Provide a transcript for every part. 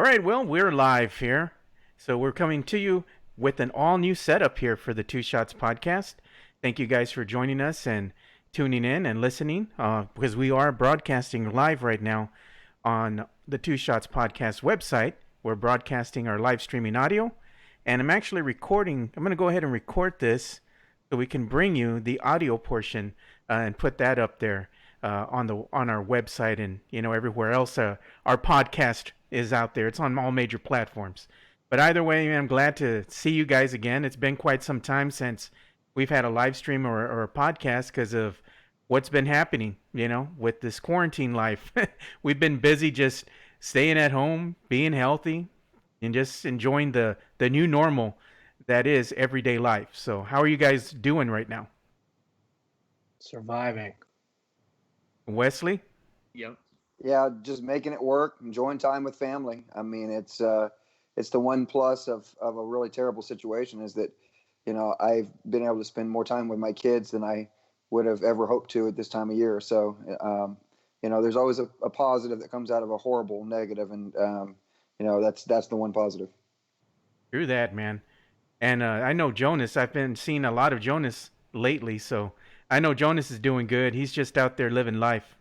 All right, well, we're live here. So we're coming to you with an all new setup here for the Two Shots podcast. Thank you guys for joining us and tuning in and listening because we are broadcasting live right now on the Two Shots podcast website. We're broadcasting our live streaming audio, and I'm actually recording. I'm going to go ahead and record this so we can bring you the audio portion and put that up there on our website and everywhere else our podcast is out there. It's on all major platforms. But either way, I'm glad to see you guys again. It's been quite some time since we've had a live stream or a podcast because of what's been happening, with this quarantine life. We've been busy just staying at home, being healthy, and just enjoying the new normal that is everyday life. So how are you guys doing right now? Surviving. Wesley? Yep. Yeah, just making it work, enjoying time with family. I mean, it's the one plus of a really terrible situation is that, I've been able to spend more time with my kids than I would have ever hoped to at this time of year. So, there's always a positive that comes out of a horrible negative, and that's the one positive. True that, man. And I know Jonas. I've been seeing a lot of Jonas lately, so I know Jonas is doing good. He's just out there living life.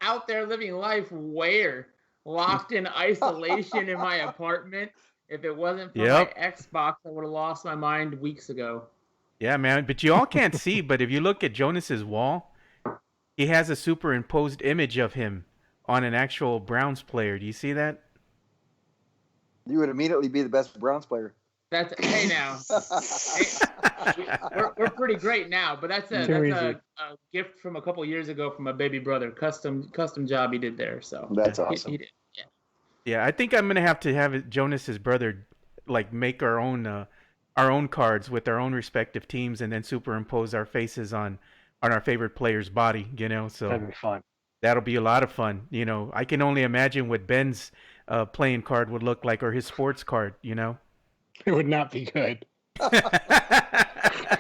Out there living life where? Locked in isolation in my apartment. If it wasn't for my Xbox, I would have lost my mind weeks ago. Yeah, man. But you all can't see, but if you look at Jonas's wall, he has a superimposed image of him on an actual Browns player. Do you see that? You would immediately be the best Browns player. Hey now. We're pretty great now, but that's a gift from a couple years ago from a baby brother. Custom job he did there. So that's awesome. He did. Yeah, I think I'm gonna have to have Jonas's brother make our own cards with our own respective teams, and then superimpose our faces on our favorite player's body. So that'd be fun. That'll be a lot of fun. I can only imagine what Ben's playing card would look like, or his sports card. It would not be good. I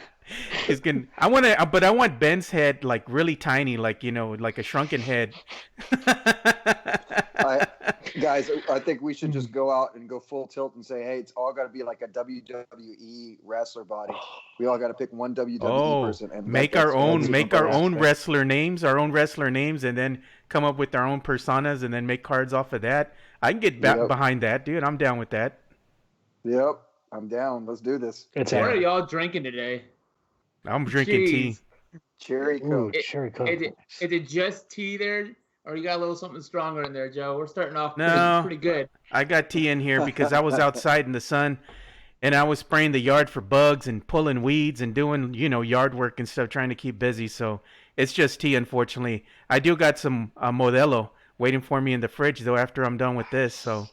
want Ben's head really tiny, like a shrunken head. Guys, I think we should just go out and go full tilt and say, hey, it's all got to be like a WWE wrestler body. We all got to pick one WWE person and make our own wrestler names, and then come up with our own personas, and then make cards off of that. I can get behind that, dude. I'm down with that. Yep, I'm down. Let's do this. What are y'all drinking today? I'm drinking tea. Cherry Coke. Cherry Coke. Is it just tea there? Or you got a little something stronger in there, Joe? We're starting off pretty good. I got tea in here because I was outside in the sun, and I was spraying the yard for bugs and pulling weeds and doing, yard work and stuff, trying to keep busy. So it's just tea, unfortunately. I do got some Modelo waiting for me in the fridge, though, after I'm done with this. So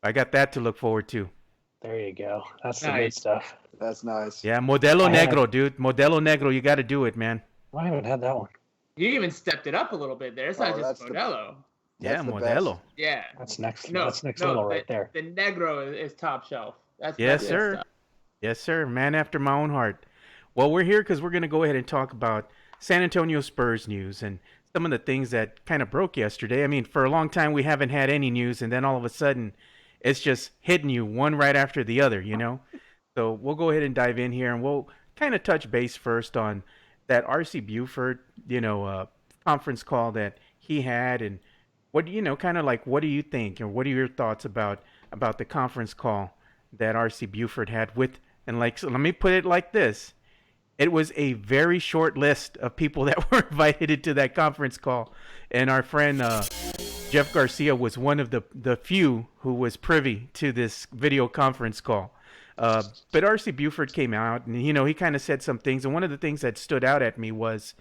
I got that to look forward to. There you go. That's the good stuff. That's nice. Yeah, Modelo Negro, dude. Modelo Negro, you got to do it, man. I haven't had that one. You even stepped it up a little bit there. It's not just Modelo. Yeah, Modelo. Yeah. That's next level right there. The Negro is top shelf. Yes, sir. Stuff. Yes, sir. Man after my own heart. Well, we're here because we're going to go ahead and talk about San Antonio Spurs news and some of the things that kind of broke yesterday. I mean, for a long time, we haven't had any news, and then all of a sudden, it's just hitting you one right after the other, So we'll go ahead and dive in here, and we'll kind of touch base first on that RC Buford, conference call that he had, and what what do you think, or what are your thoughts about the conference call that RC Buford had with, and so let me put it like this: it was a very short list of people that were invited into that conference call, and our friend Jeff Garcia was one of the few who was privy to this video conference call. But RC Buford came out, and he kind of said some things, and one of the things that stood out at me was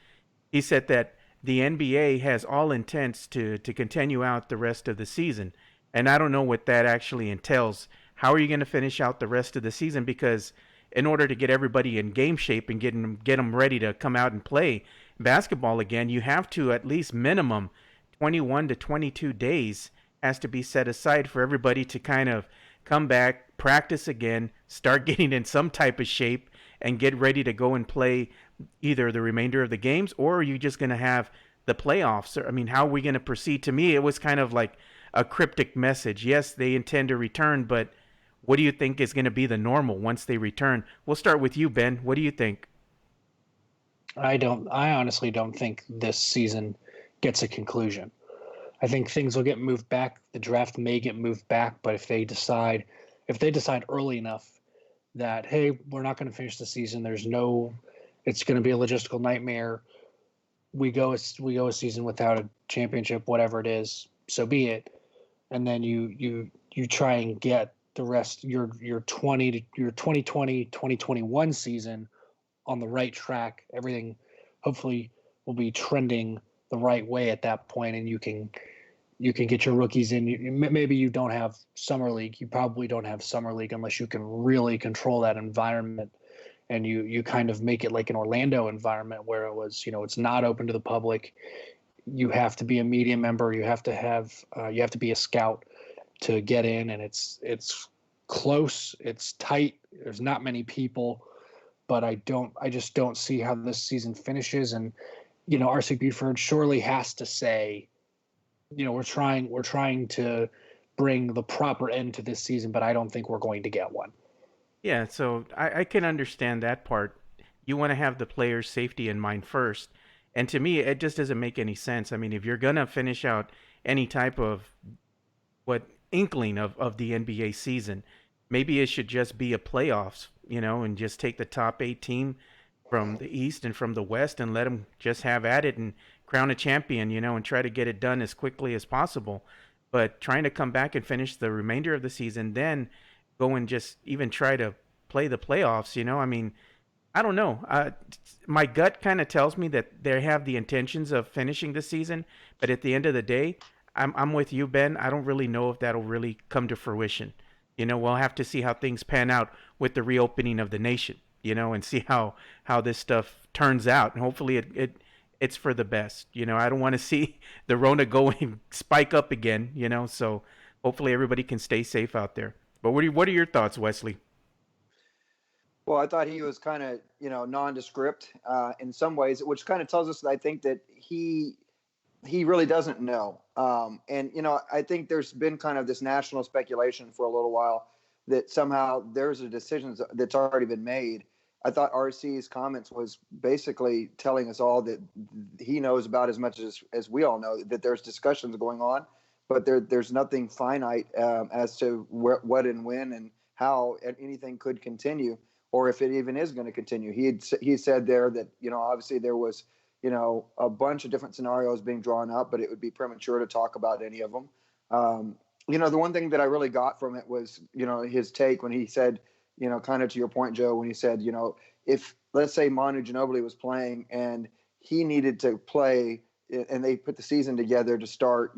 he said that the NBA has all intents to continue out the rest of the season, and I don't know what that actually entails. How are you going to finish out the rest of the season? Because in order to get everybody in game shape and get them ready to come out and play basketball again, you have to at least minimum 21 to 22 days has to be set aside for everybody to kind of come back, practice again, start getting in some type of shape, and get ready to go and play either the remainder of the games, or are you just going to have the playoffs? I mean, how are we going to proceed? To me, it was kind of like a cryptic message. Yes, they intend to return, but what do you think is going to be the normal once they return? We'll start with you, Ben. What do you think? I honestly don't think this season gets a conclusion. I think things will get moved back. The draft may get moved back, but if they decide early enough that, hey, we're not going to finish the season, it's going to be a logistical nightmare. We go a season without a championship, whatever it is, so be it. And then you try and get the rest your 2020 2021 season on the right track. Everything hopefully will be trending the right way at that point, and you can get your rookies in. Maybe you don't have summer league. You probably don't have summer league unless you can really control that environment, and you kind of make it like an Orlando environment where it was, it's not open to the public. You have to be a media member. You have to be a scout to get in, and it's close. It's tight. There's not many people, but I just don't see how this season finishes. And RC Buford surely has to say, we're trying to bring the proper end to this season, but I don't think we're going to get one. Yeah, so I can understand that part. You want to have the players' safety in mind first. And to me, it just doesn't make any sense. I mean, if you're going to finish out any type of inkling of the NBA season, maybe it should just be a playoffs, and just take the top 8 team from the East and from the West and let them just have at it and crown a champion, and try to get it done as quickly as possible. But trying to come back and finish the remainder of the season, then go and just even try to play the playoffs, I mean, I don't know. My gut kind of tells me that they have the intentions of finishing the season, but at the end of the day, I'm with you, Ben. I don't really know if that'll really come to fruition. We'll have to see how things pan out with the reopening of the nation, and see how this stuff turns out. And hopefully it's for the best. I don't want to see the Rona go and spike up again, so hopefully everybody can stay safe out there. But what are your thoughts, Wesley? Well, I thought he was kind of, nondescript in some ways, which kind of tells us that I think that he really doesn't know. And, I think there's been kind of this national speculation for a little while that somehow there's a decision that's already been made. I thought RC's comments was basically telling us all that he knows about as much as we all know, that there's discussions going on, but there's nothing finite as to what and when and how anything could continue, or if it even is going to continue. He said there that, obviously there was, a bunch of different scenarios being drawn up, but it would be premature to talk about any of them. The one thing that I really got from it was, his take when he said, kind of to your point, Joe, when he said, if let's say Manu Ginobili was playing and he needed to play and they put the season together to start,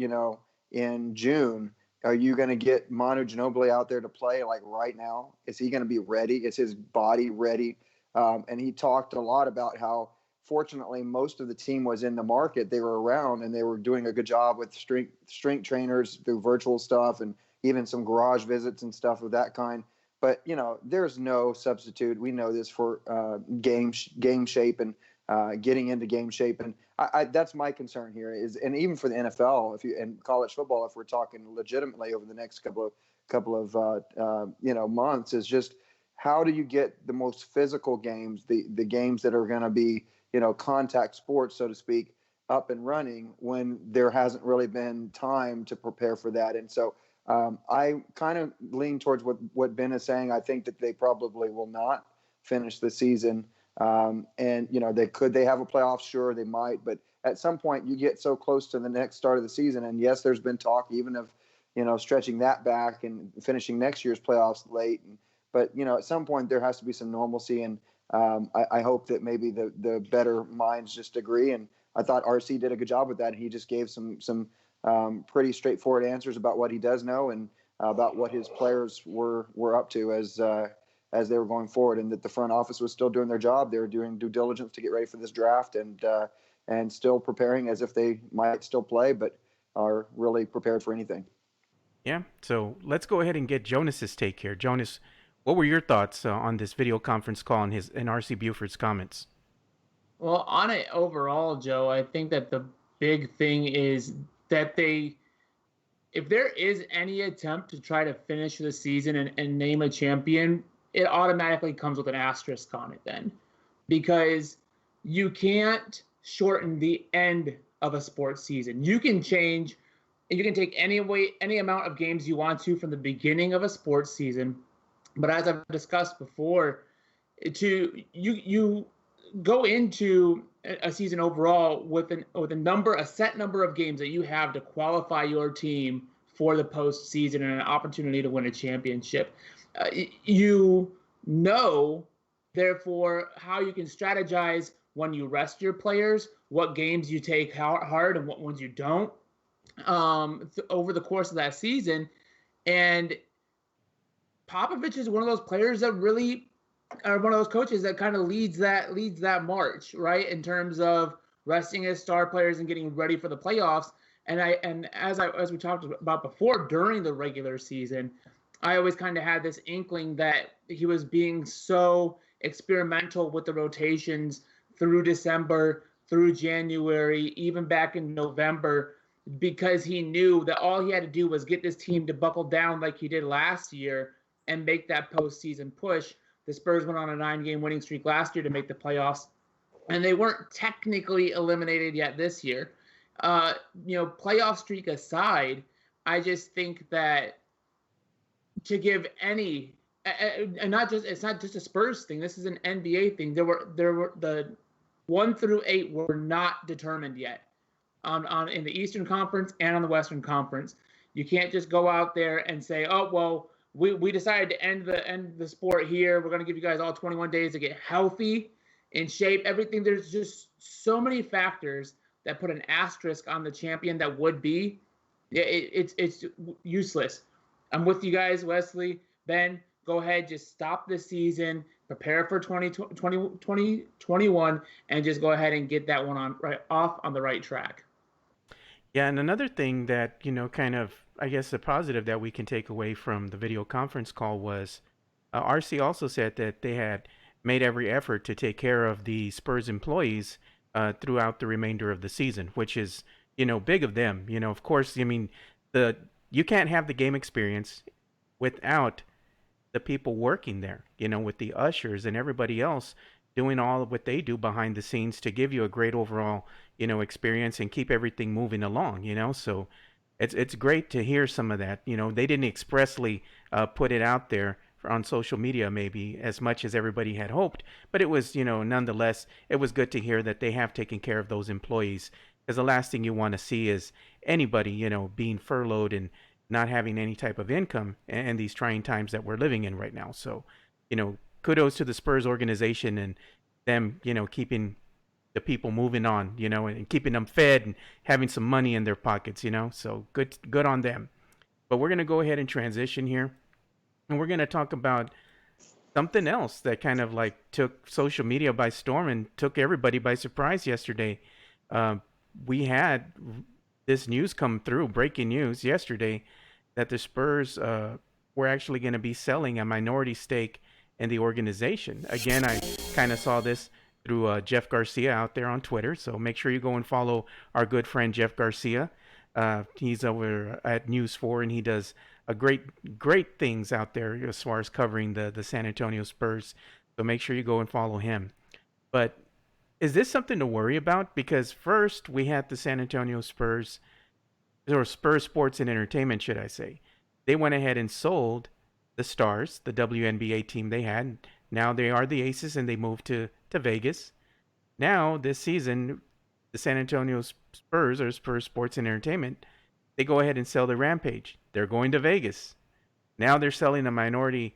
in June, are you going to get Manu Ginobili out there to play like right now? Is he going to be ready? Is his body ready? And he talked a lot about how, fortunately, most of the team was in the market. They were around and they were doing a good job with strength trainers through virtual stuff and even some garage visits and stuff of that kind. But, there's no substitute. We know this for game shape and getting into game shape. And I that's my concern here is, and even for the NFL, and college football, if we're talking legitimately over the next couple of months, is just how do you get the most physical games, the games that are going to be, contact sports, so to speak, up and running when there hasn't really been time to prepare for that. And so I kind of lean towards what Ben is saying. I think that they probably will not finish the season. And, they have a playoff? Sure, they might. But at some point you get so close to the next start of the season. And yes, there's been talk even of, stretching that back and finishing next year's playoffs late. But, at some point there has to be some normalcy. And I hope that maybe the better minds just agree. And I thought RC did a good job with that. And he just gave some pretty straightforward answers about what he does know and about what his players were up to as they were going forward, and that the front office was still doing their job. They were doing due diligence to get ready for this draft and still preparing as if they might still play, but are really prepared for anything. Yeah. So let's go ahead and get Jonas's take here. Jonas, what were your thoughts on this video conference call and RC Buford's comments? Well, on it overall, Joe, I think that the big thing is that if there is any attempt to try to finish the season and name a champion, it automatically comes with an asterisk on it then, because you can't shorten the end of a sports season. You can take any amount of games you want to from the beginning of a sports season, but as I've discussed before, you go into a season overall with a set number of games that you have to qualify your team for the postseason and an opportunity to win a championship. You know, therefore, how you can strategize when you rest your players, what games you take hard and what ones you don't, over the course of that season. And Popovich is one of those players that really, or one of those coaches that kind of leads that march, right, in terms of resting his star players and getting ready for the playoffs. And as we talked about before, during the regular season, I always kind of had this inkling that he was being so experimental with the rotations through December, through January, even back in November, because he knew that all he had to do was get this team to buckle down like he did last year and make that postseason push. The Spurs went on a 9-game winning streak last year to make the playoffs, and they weren't technically eliminated yet this year. Playoff streak aside, I just think that to give any, and it's not just a Spurs thing. This is an NBA thing. There were the 1 through 8 were not determined yet on in the Eastern Conference and on the Western Conference. You can't just go out there and say, oh well, we decided to end the sport here. We're going to give you guys all 21 days to get healthy, in shape, everything. There's just so many factors that put an asterisk on the champion that would be. It's useless. I'm with you guys, Wesley, Ben. Go ahead, just stop this season, prepare for 2021, and just go ahead and get that one off on the right track. Yeah, and another thing that, kind of, I guess, a positive that we can take away from the video conference call was RC also said that they had made every effort to take care of the Spurs employees throughout the remainder of the season, which is, big of them. Of course, you can't have the game experience without the people working there, with the ushers and everybody else doing all of what they do behind the scenes to give you a great overall, experience and keep everything moving along, so it's great to hear some of that. They didn't expressly put it out there on social media maybe as much as everybody had hoped, but it was, nonetheless, it was good to hear that they have taken care of those employees, because the last thing you want to see is anybody, being furloughed and not having any type of income and these trying times that we're living in right now. So, kudos to the Spurs organization and them, keeping the people moving on, and keeping them fed and having some money in their pockets, so good on them. But we're going to go ahead and transition here, and we're going to talk about something else that kind of like took social media by storm and took everybody by surprise yesterday. We had this news come through, breaking news yesterday, that the Spurs were actually going to be selling a minority stake in the organization. Again, I kind of saw this through Jeff Garcia out there on Twitter, so make sure you go and follow our good friend Jeff Garcia. He's over at News 4, and he does a great things out there as far as covering the San Antonio Spurs, so make sure you go and follow him. But is this something to worry about? Because first we had the San Antonio Spurs, or Spurs Sports and Entertainment, should I say. They went ahead and sold the Stars, the WNBA team they had. Now they are the Aces, and they moved to Vegas. Now, this season, the San Antonio Spurs, or Spurs Sports and Entertainment, they go ahead and sell the Rampage. They're going to Vegas. Now they're selling a minority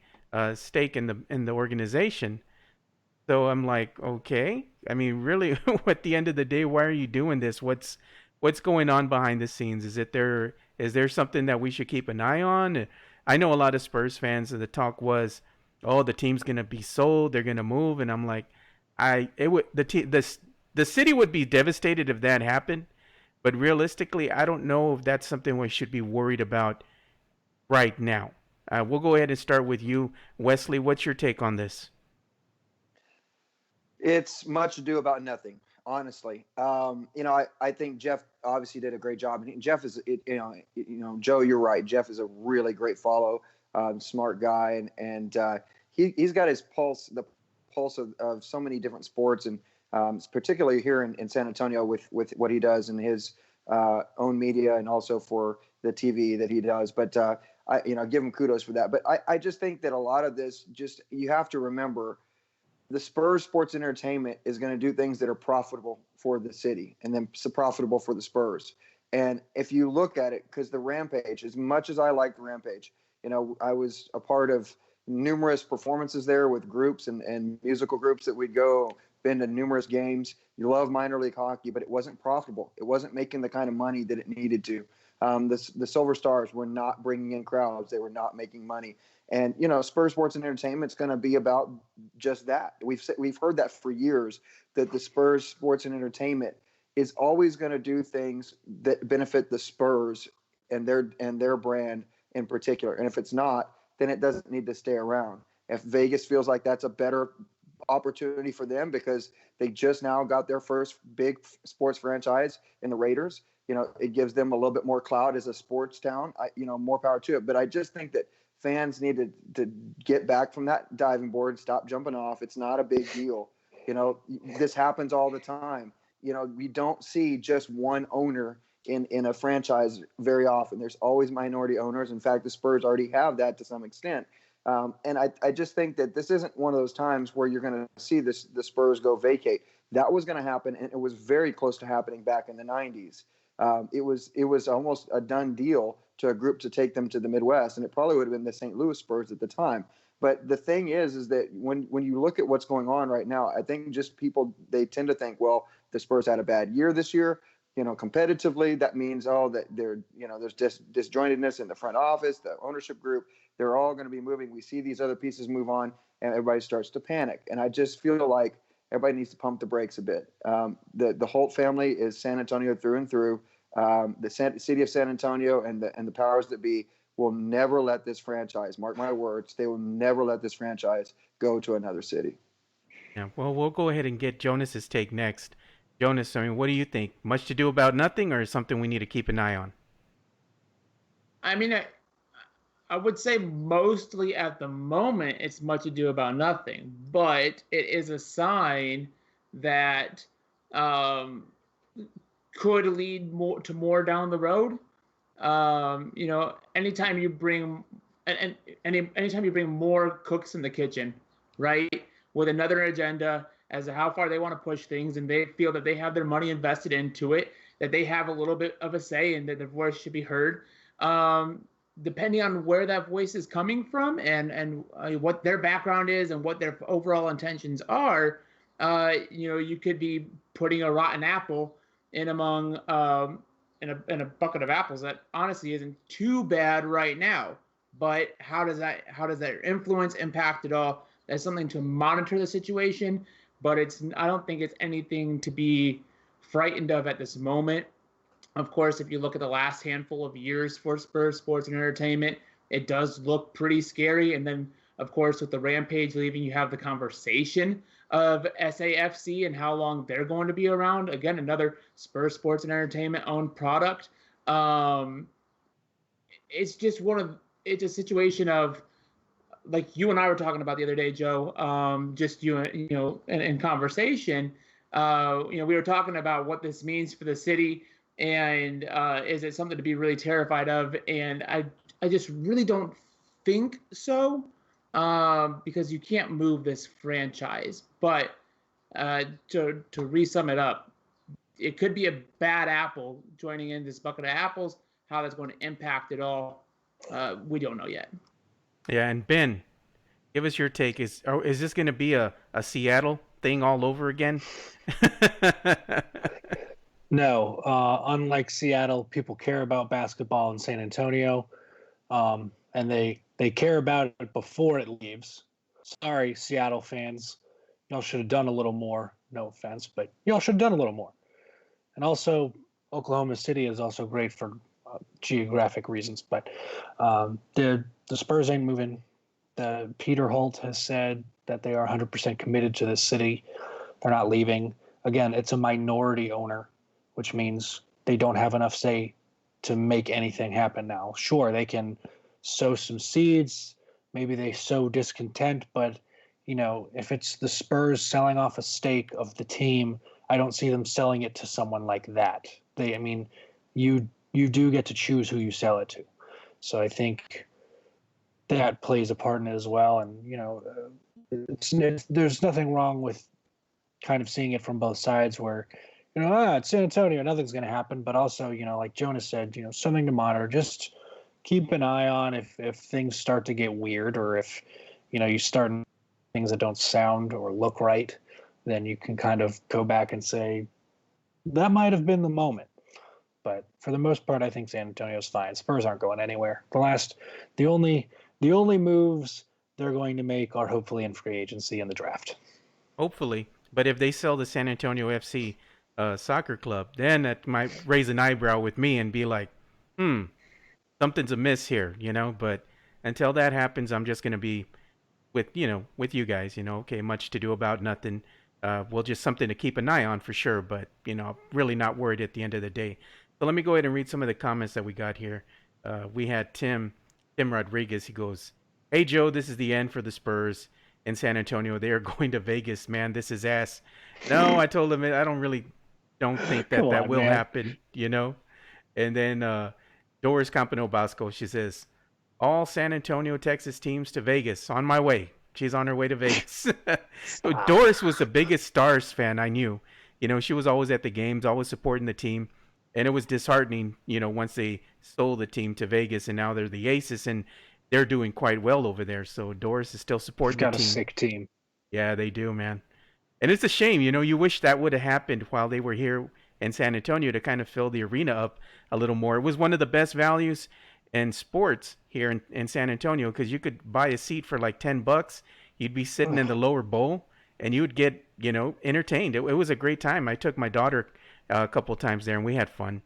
stake in the organization. So I'm like, okay. I mean, really, at the end of the day, why are you doing this? What's going on behind the scenes? Is there something that we should keep an eye on? I know a lot of Spurs fans, the talk was, oh, the team's gonna be sold, they're gonna move, and I'm like, the city would be devastated if that happened, but realistically, I don't know if that's something we should be worried about right now. We'll go ahead and start with you, Wesley. What's your take on this? It's much ado about nothing. honestly. I think Jeff obviously did a great job. And Jeff is, Joe, you're right. Jeff is a really great follow, smart guy, and he's got his pulse, the pulse of so many different sports, and particularly here in San Antonio with what he does in his own media and also for the TV that he does. But I give him kudos for that. But I just think that a lot of this, just you have to remember, the Spurs Sports Entertainment is going to do things that are profitable for the city and then profitable for the Spurs. And if you look at it, because the Rampage, as much as I like the Rampage, I was a part of numerous performances there with groups and musical groups that we'd go, been to numerous games. You love minor league hockey, but it wasn't profitable. It wasn't making the kind of money that it needed to. The Silver Stars were not bringing in crowds. They were not making money. And, Spurs Sports and Entertainment is going to be about just that. We've heard that for years, that the Spurs Sports and Entertainment is always going to do things that benefit the Spurs and their brand in particular. And if it's not, then it doesn't need to stay around. If Vegas feels like that's a better opportunity for them because they just now got their first big sports franchise in the Raiders, it gives them a little bit more clout as a sports town. More power to it. But I just think that fans need to get back from that diving board, stop jumping off. It's not a big deal. This happens all the time. We don't see just one owner in a franchise very often. There's always minority owners. In fact, the Spurs already have that to some extent. And I just think that this isn't one of those times where you're going to see the Spurs go vacate. That was going to happen, and it was very close to happening back in the 90s. It was almost a done deal to a group to take them to the Midwest, and it probably would have been the St. Louis Spurs at the time. But the thing is that when you look at what's going on right now, I think just people, they tend to think, well, the Spurs had a bad year this year. Competitively, that means, that they're, there's disjointedness in the front office, the ownership group. They're all going to be moving. We see these other pieces move on, and everybody starts to panic. And I just feel like everybody needs to pump the brakes a bit. The Holt family is San Antonio through and through. The city of San Antonio and the powers that be will never let this franchise, mark my words, they will never let this franchise go to another city. Yeah, well, we'll go ahead and get Jonas's take next. Jonas, what do you think? Much to do about nothing, or something we need to keep an eye on? I would say mostly at the moment it's much ado about nothing, but it is a sign that could lead to more down the road. Anytime you bring anytime you bring more cooks in the kitchen, right, with another agenda as to how far they want to push things, and they feel that they have their money invested into it, that they have a little bit of a say and that their voice should be heard. Depending on where that voice is coming from and what their background is and what their overall intentions are, you could be putting a rotten apple in among in a bucket of apples that honestly isn't too bad right now. But how does that influence impact it all? That's something to monitor the situation, but I don't think it's anything to be frightened of at this moment. Of course, if you look at the last handful of years for Spurs Sports and Entertainment, it does look pretty scary. And then, of course, with the Rampage leaving, you have the conversation of SAFC and how long they're going to be around. Again, another Spurs Sports and Entertainment owned product. It's just it's a situation of, like you and I were talking about the other day, Joe, just in conversation, we were talking about what this means for the city. And is it something to be really terrified of? And I just really don't think so, because you can't move this franchise. But to resum it up, it could be a bad apple joining in this bucket of apples. How that's going to impact it all, we don't know yet. Yeah, and Ben, give us your take. Is this going to be a Seattle thing all over again? No, unlike Seattle, people care about basketball in San Antonio, and they care about it before it leaves. Sorry, Seattle fans, y'all should have done a little more. No offense, but y'all should have done a little more. And also, Oklahoma City is also great for geographic reasons. But the Spurs ain't moving. Peter Holt has said that they are 100% committed to this city. They're not leaving. again, it's a minority owner, which means they don't have enough say to make anything happen now. Sure, they can sow some seeds, maybe they sow discontent, but if it's the Spurs selling off a stake of the team, I don't see them selling it to someone like that. You do get to choose who you sell it to. So I think that plays a part in it as well. And there's nothing wrong with kind of seeing it from both sides, where it's San Antonio, nothing's going to happen, but also like Jonas said, something to monitor. Just keep an eye on if things start to get weird, or if you start things that don't sound or look right, then you can kind of go back and say that might have been the moment. But for the most part, I think San Antonio's fine. Spurs aren't going anywhere. The only moves they're going to make are hopefully in free agency and the draft. Hopefully. But if they sell the San Antonio FC soccer club, then that might raise an eyebrow with me and be like, something's amiss here, But until that happens, I'm just going to be with you guys, okay, much to do about nothing. Well, just something to keep an eye on for sure, but, really not worried at the end of the day. So let me go ahead and read some of the comments that we got here. We had Tim Rodriguez. He goes, "Hey, Joe, this is the end for the Spurs in San Antonio. They are going to Vegas, man. This is ass." No, I told him I don't think that will happen, And then Doris Campano Bosco, she says, "All San Antonio, Texas teams to Vegas. On my way." She's on her way to Vegas. So Doris was the biggest Stars fan I knew. She was always at the games, always supporting the team. And it was disheartening, once they sold the team to Vegas, and now they're the Aces, and they're doing quite well over there. So Doris is still supporting the team. Got a sick team. Yeah, they do, man. And it's a shame, you wish that would have happened while they were here in San Antonio to kind of fill the arena up a little more. It was one of the best values in sports here in San Antonio, because you could buy a seat for like $10. You'd be sitting in the lower bowl, and you would get, entertained. It was a great time. I took my daughter a couple of times there, and we had fun.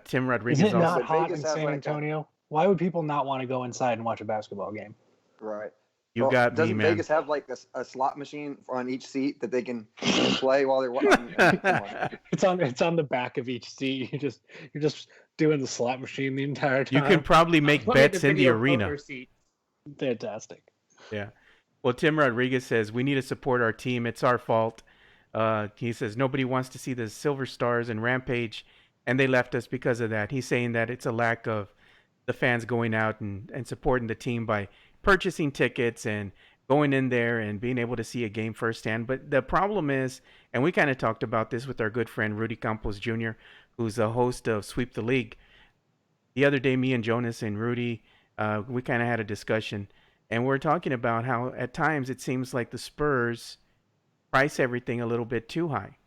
Tim Rodriguez Is it also. not hot in San Antonio? Why would people not want to go inside and watch a basketball game? Right. You got me, doesn't man. Vegas have like a slot machine on each seat that they can play while they're watching? It's on the back of each seat. You're just doing the slot machine the entire time. You can probably make bets in the arena. Fantastic. Yeah. Well, Tim Rodriguez says, "We need to support our team. It's our fault." He says, "Nobody wants to see the Silver Stars and Rampage, and they left us because of that." He's saying that it's a lack of the fans going out and supporting the team by purchasing tickets and going in there and being able to see a game firsthand. But the problem is, and we kind of talked about this with our good friend Rudy Campos Jr., who's a host of Sweep the League. The other day, me and Jonas and Rudy, we kind of had a discussion, and we're talking about how at times it seems like the Spurs price everything a little bit too high.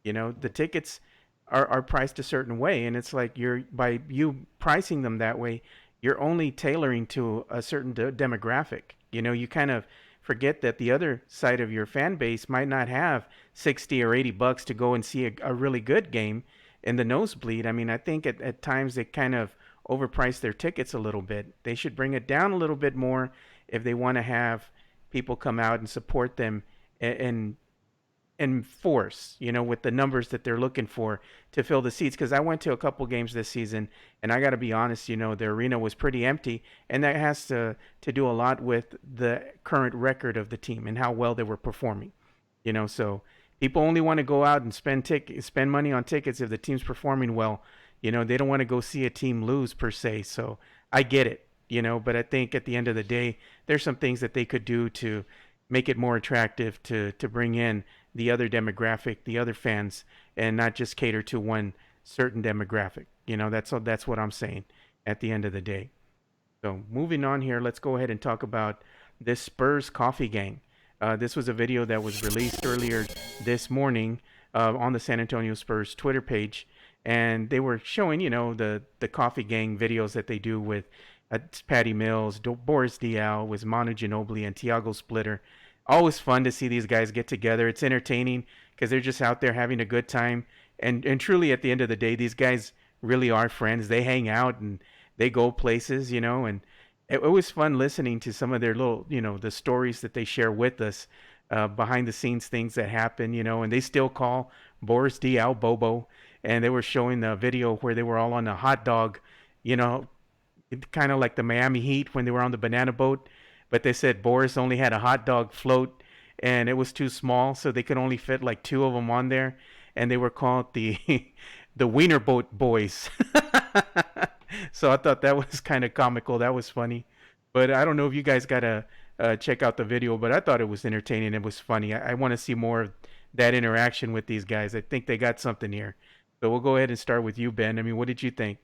The tickets are priced a certain way, and it's like by you pricing them that way, you're only tailoring to a certain demographic. You kind of forget that the other side of your fan base might not have $60 or $80 to go and see a really good game in the nosebleed. I mean, I think at times they kind of overprice their tickets a little bit. They should bring it down a little bit more if they want to have people come out and support them and force, with the numbers that they're looking for to fill the seats. Because I went to a couple games this season, and I got to be honest, the arena was pretty empty, and that has to do a lot with the current record of the team and how well they were performing. So people only want to go out and spend money on tickets if the team's performing well. They don't want to go see a team lose per se. So I get it, but I think at the end of the day, there's some things that they could do to make it more attractive to bring in the other demographic, the other fans, and not just cater to one certain demographic. That's what I'm saying at the end of the day. So moving on here, let's go ahead and talk about this Spurs Coffee Gang. This was a video that was released earlier this morning on the San Antonio Spurs Twitter page, and they were showing, the Coffee Gang videos that they do with Patty Mills, Boris Diaw, with Manu Ginobili, and Thiago Splitter. Always fun to see these guys get together. It's entertaining because they're just out there having a good time. And truly, at the end of the day, these guys really are friends. They hang out and they go places, and it was fun listening to some of their little, the stories that they share with us, behind the scenes things that happen, and they still call Boris Diaw, Bobo, and they were showing the video where they were all on a hot dog, you know, kind of like the Miami Heat when they were on the banana boat, but they said Boris only had a hot dog float and it was too small, so they could only fit like two of them on there, and they were called the the Wiener Boat Boys. So I thought that was kind of comical. That was funny, but I don't know if you guys gotta check out the video, but I thought it was entertaining. It was funny. I want to see more of that interaction with these guys. I think they got something here. So we'll go ahead and start with you, Ben. I mean, what did you think?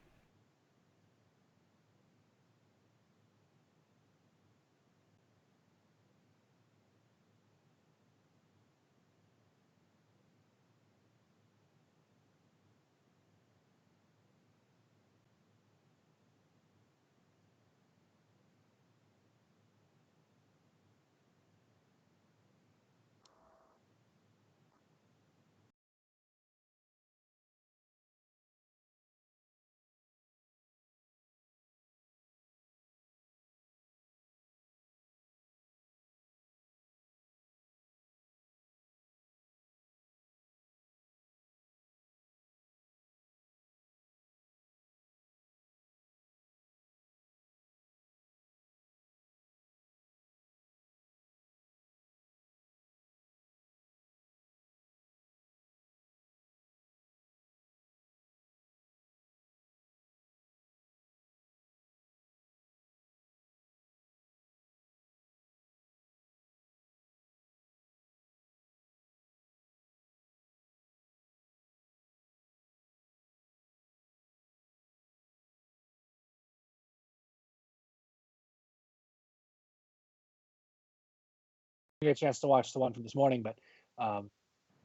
Get a chance to watch the one from this morning, but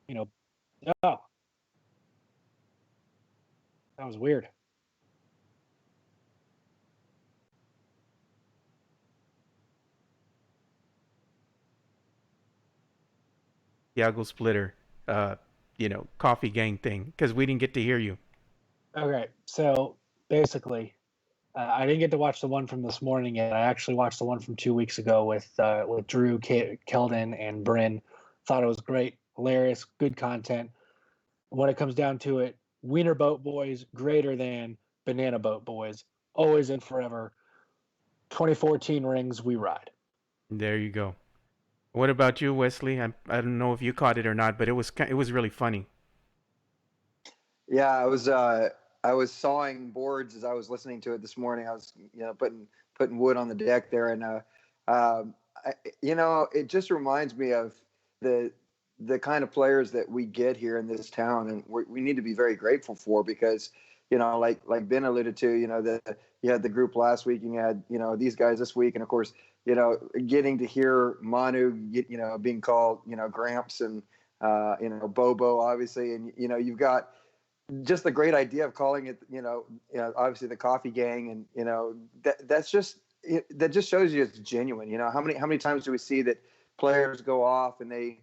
you know, oh, that was weird. Thiago Splitter, uh, coffee gang thing, because we didn't get to hear you. Okay, so basically, I didn't get to watch the one from this morning yet. I actually watched the one from 2 weeks ago with Drew, Keldon, and Bryn. Thought it was great, hilarious, good content. When it comes down to it, Wiener Boat Boys greater than Banana Boat Boys, always and forever. 2014 rings, we ride. There you go. What about you, Wesley? I don't know if you caught it or not, but it was really funny. Yeah, I was sawing boards as I was listening to it this morning. I was putting wood on the deck there, and it just reminds me of the the kind of players that we get here in this town, and we need to be very grateful for, because like Ben alluded to, you had the group last week, and you had these guys this week, and of course getting to hear Manu being called Gramps, and Bobo, obviously, and you've got just the great idea of calling it, obviously the Coffee Gang, and that just shows you it's genuine. How many times do we see that players go off and they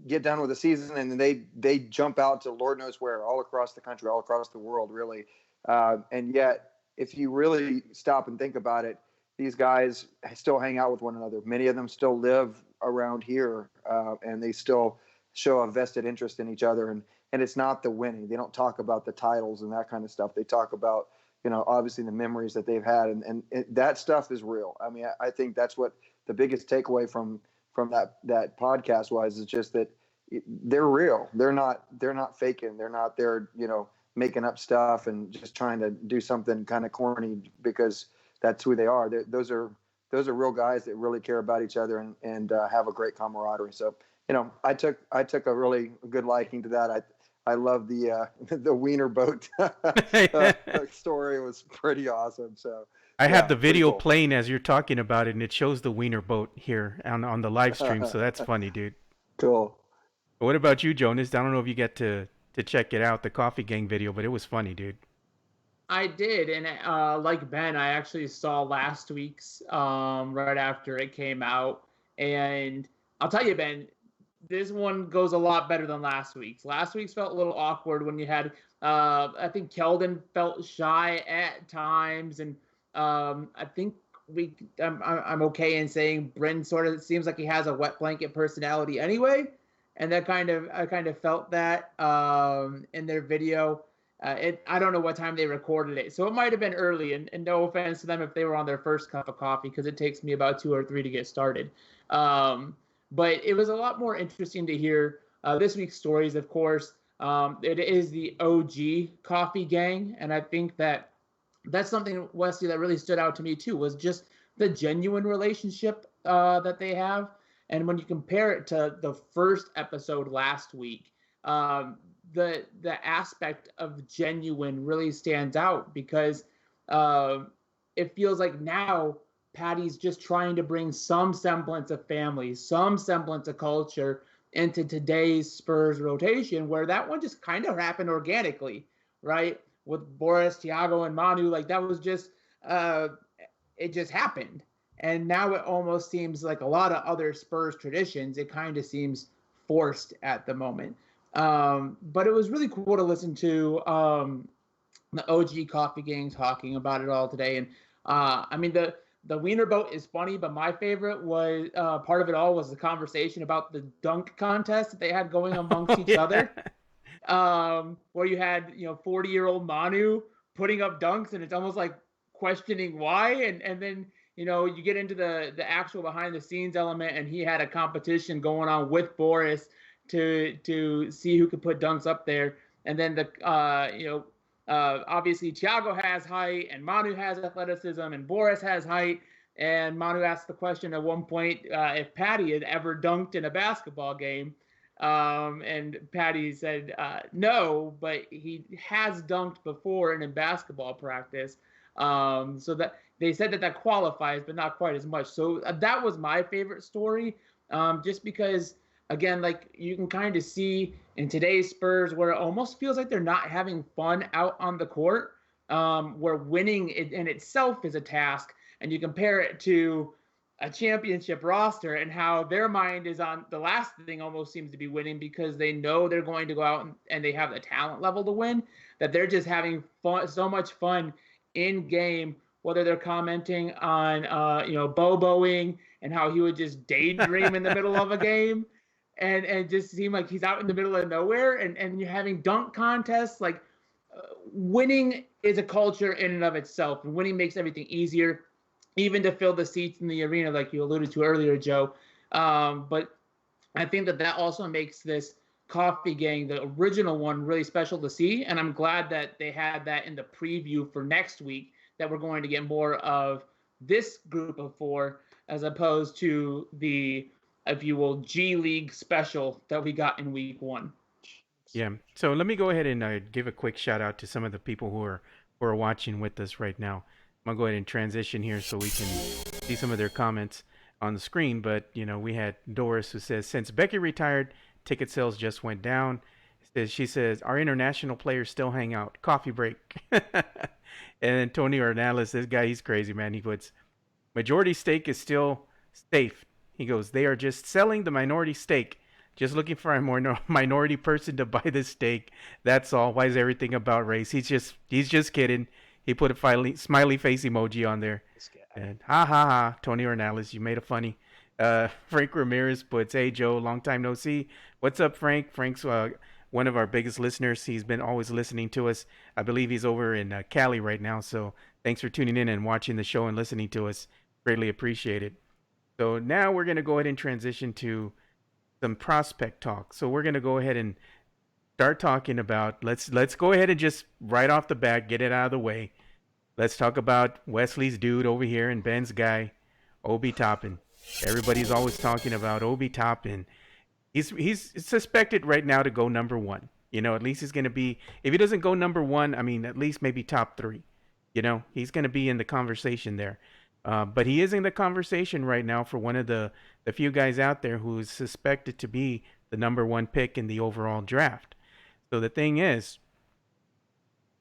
get done with the season, and then they jump out to Lord knows where, all across the country, all across the world, really, and yet if you really stop and think about it, these guys still hang out with one another. Many of them still live around here, and they still show a vested interest in each other. And it's not the winning. They don't talk about the titles and that kind of stuff. They talk about, obviously the memories that they've had, and that stuff is real. I mean, I think that's what the biggest takeaway from that podcast was, is just that they're real. They're not faking. They're not there, making up stuff and just trying to do something kind of corny because that's who they are. Those are real guys that really care about each other and have a great camaraderie. So, I took a really good liking to that. I love the the Wiener boat story. It was pretty awesome. So I yeah, have the pretty video cool. playing as you're talking about it, and it shows the Wiener boat here on the live stream. So that's funny, dude. Cool. But what about you, Jonas? I don't know if you get to check it out, the Coffee Gang video, but it was funny, dude. I did, and like Ben, I actually saw last week's right after it came out, and I'll tell you, Ben, this one goes a lot better than last week's. Last week's felt a little awkward when you had, I think Keldon felt shy at times, and I think I'm okay in saying Bryn sort of seems like he has a wet blanket personality anyway. and I kind of felt that in their video. I don't know what time they recorded it, so it might have been early. And no offense to them if they were on their first cup of coffee, because it takes me about 2 or 3 to get started. But it was a lot more interesting to hear this week's stories. Of course, it is the OG Coffee Gang, and I think that's something, Wesley, that really stood out to me too, was just the genuine relationship that they have. And when you compare it to the first episode last week, the aspect of genuine really stands out, because it feels like now Patty's just trying to bring some semblance of family, some semblance of culture into today's Spurs rotation, where that one just kind of happened organically, right? With Boris, Thiago, and Manu, like that was just it just happened. And now it almost seems like a lot of other Spurs traditions, it kind of seems forced at the moment. But it was really cool to listen to the OG Coffee Gang talking about it all today. And I mean, the Wiener Boat is funny, but my favorite was part of it all was the conversation about the dunk contest that they had going amongst each other. Where you had 40-year-old Manu putting up dunks, and it's almost like questioning why, and then you get into the actual behind the scenes element, and he had a competition going on with Boris to see who could put dunks up there, and then obviously Thiago has height and Manu has athleticism and Boris has height, and Manu asked the question at one point if Patty had ever dunked in a basketball game. And Patty said no, but he has dunked before and in basketball practice. So that they said that qualifies, but not quite as much. So that was my favorite story, just because, again, like you can kind of see in today's Spurs where it almost feels like they're not having fun out on the court, where winning in itself is a task, and you compare it to a championship roster and how their mind is on the last thing almost seems to be winning, because they know they're going to go out and they have the talent level to win, that they're just having fun, so much fun in game, whether they're commenting on Boboing and how he would just daydream in the middle of a game and just seem like he's out in the middle of nowhere, and you're having dunk contests. Like winning is a culture in and of itself, and winning makes everything easier, even to fill the seats in the arena, like you alluded to earlier, Joe. But I think that also makes this Coffee Gang, the original one, really special to see. And I'm glad that they had that in the preview for next week, that we're going to get more of this group of four, as opposed to the, if you will, G League special that we got in week 1. Yeah. So let me go ahead and give a quick shout out to some of the people who are watching with us right now. I'm going to go ahead and transition here so we can see some of their comments on the screen. But, we had Doris, who says, since Becky retired, ticket sales just went down. She says, our international players still hang out. Coffee break. And then Tony Ornelas, this guy, he's crazy, man. He puts, majority stake is still safe. He goes, they are just selling the minority stake. Just looking for a more minority person to buy this stake. That's all. Why is everything about race? He's just kidding. He put a smiley face emoji on there. And ha ha ha, Tony Ornelas, you made it funny. Frank Ramirez puts, hey Joe, long time no see. What's up, Frank? Frank's one of our biggest listeners. He's been always listening to us. I believe he's over in Cali right now. So thanks for tuning in and watching the show and listening to us. Greatly appreciate it. So now we're going to go ahead and transition to some prospect talk. So we're going to go ahead and start talking about, let's go ahead and just right off the bat get it out of the way. Let's talk about Wesley's dude over here and Ben's guy, Obi Toppin. Everybody's always talking about Obi Toppin. He's suspected right now to go number 1. At least he's going to be, if he doesn't go number 1, I mean, at least maybe top 3. He's going to be in the conversation there. But he is in the conversation right now for one of the few guys out there who is suspected to be the number 1 pick in the overall draft. So the thing is,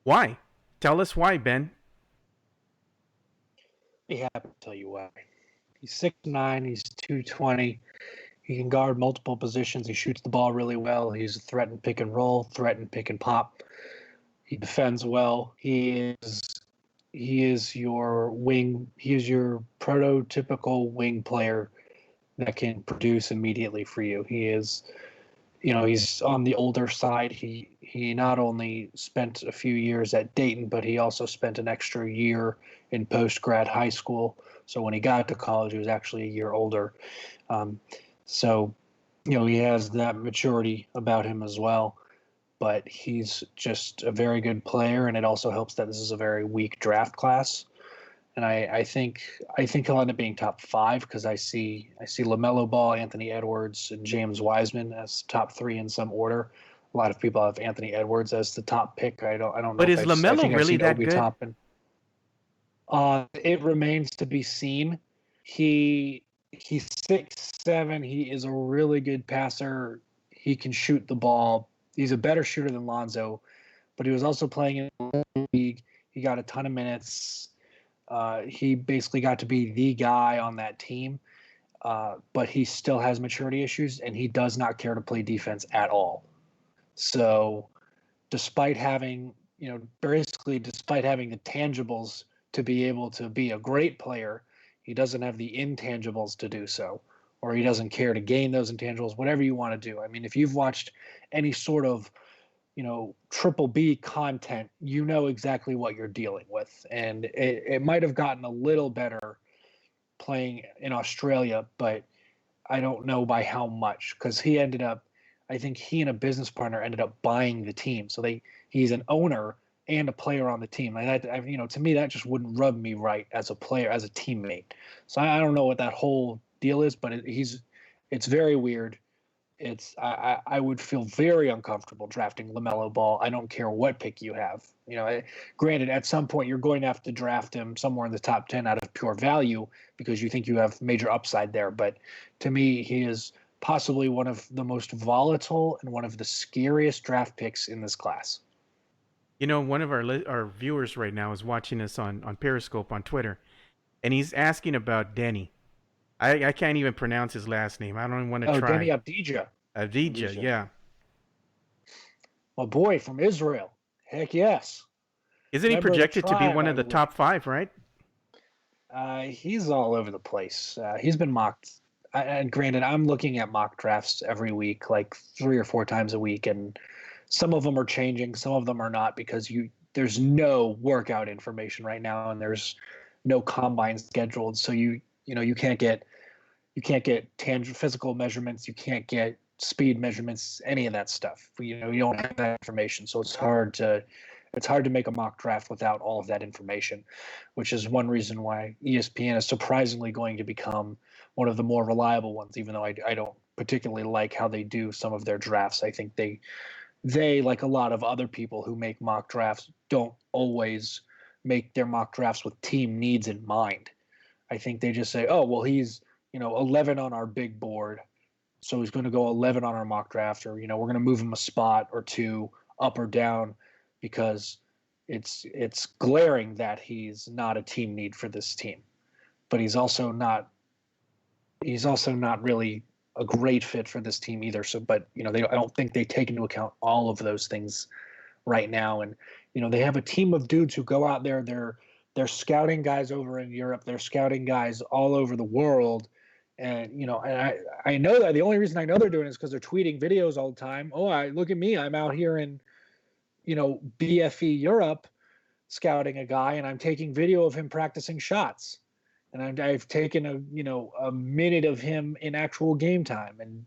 why? Tell us why, Ben. Be happy to tell you why. He's 6'9", he's 220. He can guard multiple positions. He shoots the ball really well. He's a threat in pick and roll, threat in pick and pop. He defends well. He is your wing. He is your prototypical wing player that can produce immediately for you. He is he's on the older side. He not only spent a few years at Dayton, but he also spent an extra year in post grad high school. So when he got to college, he was actually a year older. So he has that maturity about him as well. But he's just a very good player, and it also helps that this is a very weak draft class. And I think he'll end up being top 5 because I see LaMelo Ball, Anthony Edwards, and James Wiseman as top 3 in some order. A lot of people have Anthony Edwards as the top pick. I don't know. But is I LaMelo think I've really seen that Obi good? Toppin. It remains to be seen. He's 6'7". He is a really good passer. He can shoot the ball. He's a better shooter than Lonzo, but he was also playing in the league. He got a ton of minutes. He basically got to be the guy on that team, but he still has maturity issues, and he does not care to play defense at all. So despite having, despite having the tangibles to be able to be a great player, he doesn't have the intangibles to do so, or he doesn't care to gain those intangibles, whatever you want to do. I mean, if you've watched any sort of triple B content, you know exactly what you're dealing with. And it might have gotten a little better playing in Australia, but I don't know by how much, because I think he and a business partner ended up buying the team. So he's an owner and a player on the team. And that, to me, that just wouldn't rub me right as a player, as a teammate. So I don't know what that whole deal is, but it's very weird. I would feel very uncomfortable drafting LaMelo Ball. I don't care what pick you have. Granted, at some point you're going to have to draft him somewhere in the top 10 out of pure value because you think you have major upside there. But to me, he is possibly one of the most volatile and one of the scariest draft picks in this class. One of our viewers right now is watching us on Periscope on Twitter, and he's asking about Denny. I can't even pronounce his last name. I don't even want to try. Denny Avdija. Avdija, yeah. My boy from Israel. Heck yes. Isn't he projected to be one of the top 5, right? He's all over the place. He's been mocked. And granted, I'm looking at mock drafts every week, like 3 or 4 times a week, and some of them are changing, some of them are not, because there's no workout information right now, and there's no combine scheduled, so you can't get tangible physical measurements, you can't get speed measurements, any of that stuff. You don't have that information, so it's hard to make a mock draft without all of that information, which is one reason why ESPN is surprisingly going to become one of the more reliable ones, even though I don't particularly like how they do some of their drafts. I think they like a lot of other people who make mock drafts, don't always make their mock drafts with team needs in mind. I think they just say, oh, well, he's 11 on our big board, so he's going to go 11 on our mock draft, or we're going to move him a spot or 2 up or down because it's glaring that he's not a team need for this team, but he's also not really a great fit for this team either. So, but I don't think they take into account all of those things right now, and they have a team of dudes who go out there. They're scouting guys over in Europe. They're scouting guys all over the world. And, and I know that the only reason I know they're doing it is because they're tweeting videos all the time. Oh, look at me. I'm out here in, BFE Europe scouting a guy, and I'm taking video of him practicing shots. And I've taken a minute of him in actual game time. And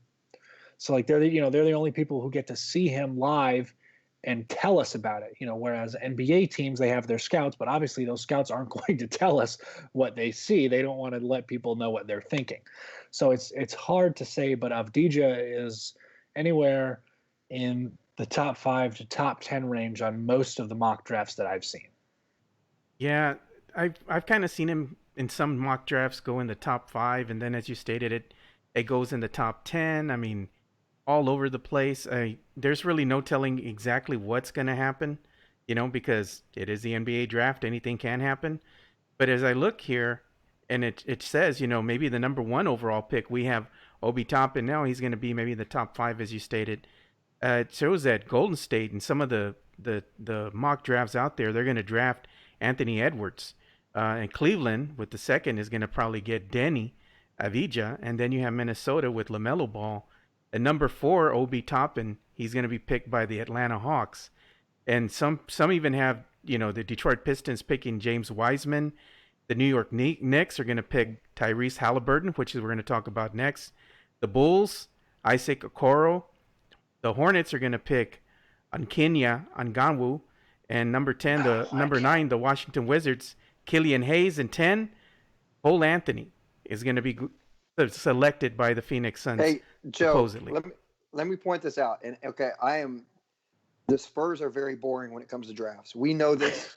so like, they're the only people who get to see him live and tell us about it, whereas NBA teams, they have their scouts, but obviously those scouts aren't going to tell us what they see. They don't want to let people know what they're thinking. So it's hard to say, but Avdija is anywhere in the top 5 to top 10 range on most of the mock drafts that I've seen. Yeah, I've kind of seen him in some mock drafts go in the top 5, and then as you stated, it goes in the top 10. I mean, all over the place. There's really no telling exactly what's going to happen, because it is the NBA draft. Anything can happen. But as I look here, and it says, maybe the number 1 overall pick, we have Obi Toppin. Now he's going to be maybe the top 5, as you stated. It shows that Golden State and some of the mock drafts out there, they're going to draft Anthony Edwards. And Cleveland, with the 2nd, is going to probably get Denny Avdija. And then you have Minnesota with LaMelo Ball. And number 4, Obi Toppin, he's going to be picked by the Atlanta Hawks. And some even have, the Detroit Pistons picking James Wiseman. The New York Knicks are going to pick Tyrese Halliburton, which is we're going to talk about next. The Bulls, Isaac Okoro. The Hornets are going to pick Ankenya Anganwu. And number 9, the Washington Wizards, Killian Hayes. And 10, Cole Anthony is going to be selected by the Phoenix Suns. Hey, Joe, supposedly. let me point this out. And okay, the Spurs are very boring when it comes to drafts. We know this.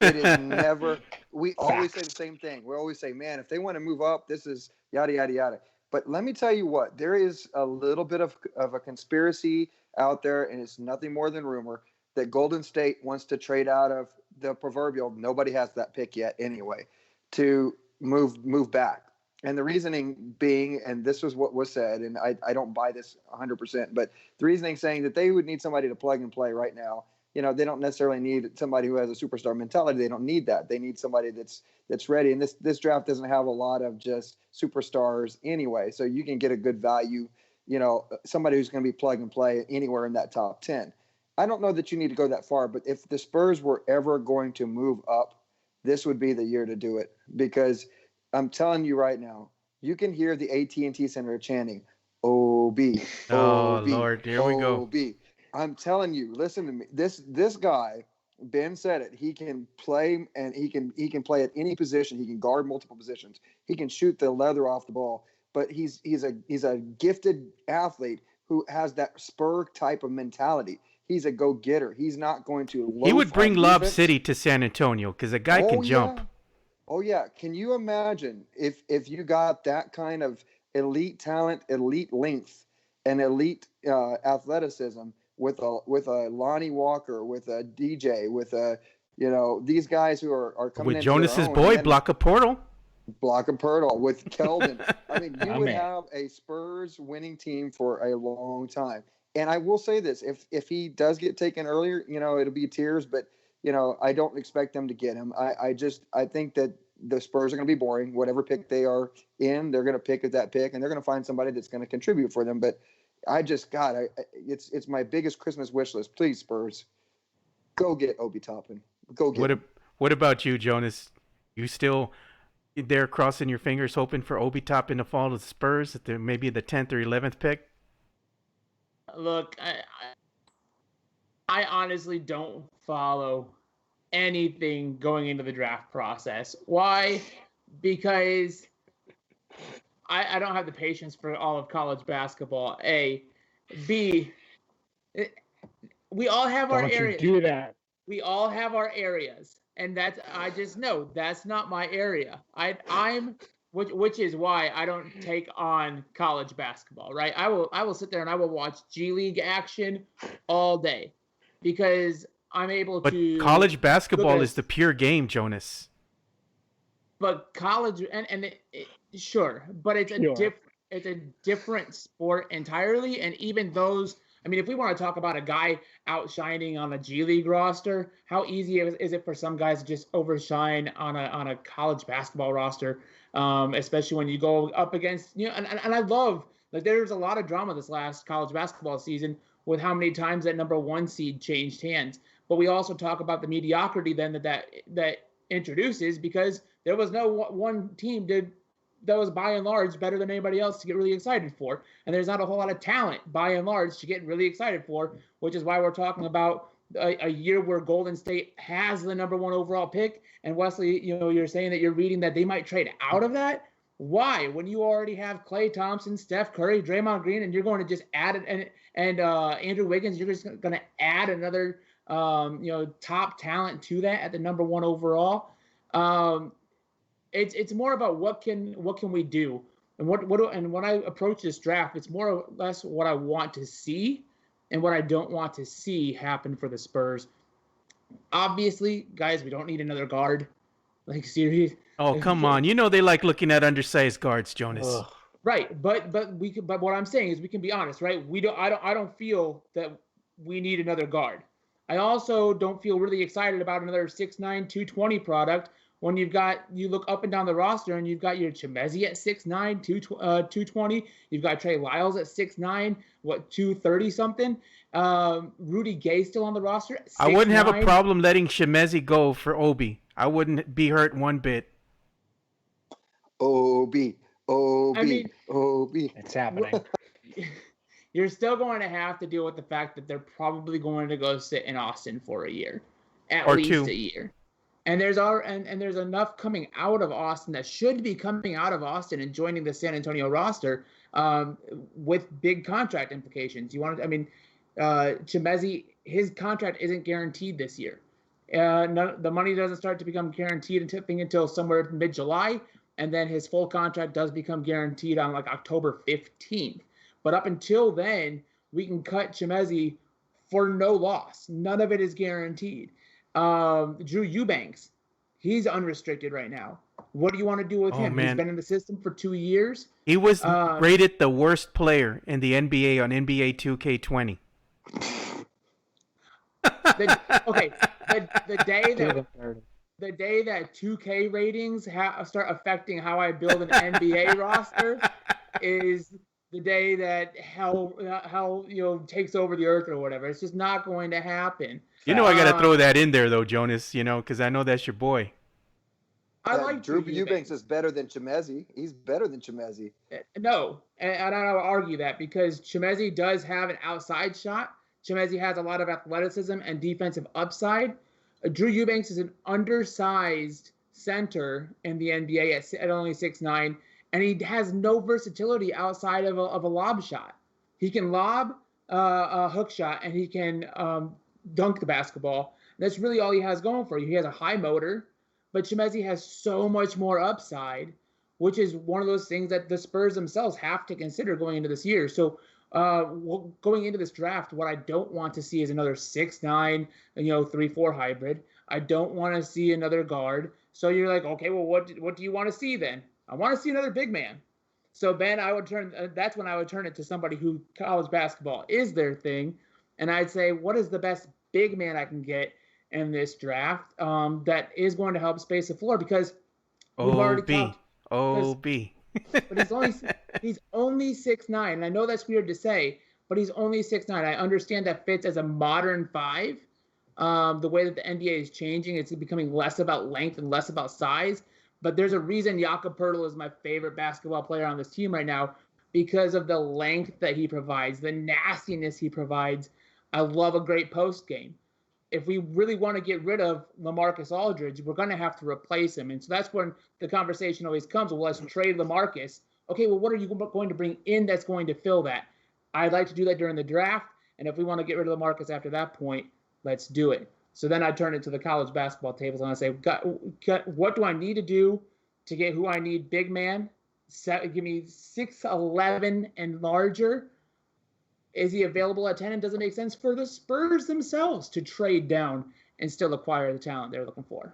It is never. We always say the same thing. We always say, man, if they want to move up, this is yada yada yada. But let me tell you what, there is a little bit of a conspiracy out there, and it's nothing more than rumor that Golden State wants to trade out of the proverbial. Nobody has that pick yet, anyway, to move back. And the reasoning being, and this was what was said, and I don't buy this 100%, but the reasoning saying that they would need somebody to plug and play right now. They don't necessarily need somebody who has a superstar mentality. They don't need that. They need somebody that's ready. And this draft doesn't have a lot of just superstars anyway. So you can get a good value, somebody who's going to be plug and play anywhere in that top 10. I don't know that you need to go that far, but if the Spurs were ever going to move up, this would be the year to do it, because I'm telling you right now, you can hear the AT&T Center chanting, OB, Oh, OB, Lord, here we go. OB. I'm telling you, listen to me. This guy, Ben said it. He can play, and he can play at any position. He can guard multiple positions. He can shoot the leather off the ball. But he's a gifted athlete who has that Spur type of mentality. He's a go-getter. He's not going to. He would bring Lob City to San Antonio because the guy can jump. Oh yeah. Can you imagine if you got that kind of elite talent, elite length, and elite athleticism with a Lonnie Walker, with a DJ, with these guys who are coming with Jonas's boy, Block a Portal, with Keldon. I mean, you would have a Spurs winning team for a long time. And I will say this: if he does get taken earlier, it'll be tears, but. I don't expect them to get him. I think that the Spurs are going to be boring. Whatever pick they are in, they're going to pick at that pick, and they're going to find somebody that's going to contribute for them. But it's my biggest Christmas wish list. Please, Spurs, go get Obi Toppin. Go get him. What about you, Jonas? You still there crossing your fingers, hoping for Obi Toppin to fall to the Spurs at maybe the 10th or 11th pick? Look, I honestly don't follow anything going into the draft process. Why? Because I don't have the patience for all of college basketball. A. B. We all have our areas. Don't you do that. We all have our areas. And I just know that's not my area. Which is why I don't take on college basketball, right? I will sit there and I will watch G League action all day. Because I'm able to. But college basketball is the pure game, Jonas. But college sure, but it's a different sport entirely. And even those, I mean, if we want to talk about a guy outshining on a G League roster, how easy is it for some guys to just overshine on a college basketball roster, especially when you go up against and I love, like, there's a lot of drama this last college basketball season with how many times that number 1 seed changed hands. But we also talk about the mediocrity then that introduces, because there was no one team that was by and large better than anybody else to get really excited for. And there's not a whole lot of talent by and large to get really excited for, which is why we're talking about a year where Golden State has the number 1 overall pick. And Wesley, you're saying that you're reading that they might trade out of that. Why? When you already have Klay Thompson, Steph Curry, Draymond Green, and you're going to just add it, and Andrew Wiggins, you're just going to add another top talent to that at the number 1 overall. It's more about what can we do, and when I approach this draft, it's more or less what I want to see and what I don't want to see happen for the Spurs. Obviously, guys, we don't need another guard. Like, serious. Oh, come on. They like looking at undersized guards, Jonas. Ugh. Right, but what I'm saying is we can be honest, right? I don't feel that we need another guard. I also don't feel really excited about another 6'9", 220 product when you look up and down the roster and you've got your Chimezie at 6'9", 220. You've got Trey Lyles at 6'9", 230 something. Rudy Gay still on the roster at 6'9". I wouldn't have a problem letting Chimezie go for Obi. I wouldn't be hurt one bit. Obi. I mean, It's happening. You're still going to have to deal with the fact that they're probably going to go sit in Austin for a year, at least a year. And there's enough coming out of Austin that should be coming out of Austin and joining the San Antonio roster with big contract implications. Chimezie, his contract isn't guaranteed this year. The money doesn't start to become guaranteed until somewhere mid-July, and then his full contract does become guaranteed on like October 15th. But up until then, we can cut Chimezie for no loss. None of it is guaranteed. Drew Eubanks, he's unrestricted right now. What do you want to do with him? Man. He's been in the system for 2 years. He was rated the worst player in the NBA on NBA 2K20. The day that 2K ratings start affecting how I build an NBA roster is the day that hell takes over the earth or whatever. It's just not going to happen. I got to throw that in there though, Jonas. Because I know that's your boy. I like Drew Eubanks is better than Chimezie. He's better than Chimezie. No, and I don't argue that because Chimezie does have an outside shot. Chimezie has a lot of athleticism and defensive upside. Drew Eubanks is an undersized center in the NBA at only 6'9", and he has no versatility outside of a lob shot. He can lob a hook shot, and he can dunk the basketball. That's really all he has going for you. He has a high motor, but Chimezie has so much more upside, which is one of those things that the Spurs themselves have to consider going into this year. So going into this draft, what I don't want to see is another 6'9", 3-4 hybrid. I don't want to see another guard. So you're like, okay, well, what do you want to see then? I want to see another big man. So Ben, that's when I would turn it to somebody who college basketball is their thing, and I'd say, what is the best big man I can get in this draft that is going to help space the floor? Because we've already talked. But he's only 6'9", and I know that's weird to say, but he's only 6'9". I understand that fits as a modern 5. The way that the NBA is changing, it's becoming less about length and less about size. But there's a reason Jakob Poeltl is my favorite basketball player on this team right now, because of the length that he provides, the nastiness he provides. I love a great post game. If we really want to get rid of LaMarcus Aldridge, we're going to have to replace him. And so that's when the conversation always comes. Well, let's trade LaMarcus. Okay, well, what are you going to bring in that's going to fill that? I'd like to do that during the draft. And if we want to get rid of LaMarcus after that point, let's do it. So then I turn it to the college basketball tables and I say, what do I need to do to get who I need? Big man, give me 6'11" and larger. Is he available at 10? And does it make sense for the Spurs themselves to trade down and still acquire the talent they're looking for?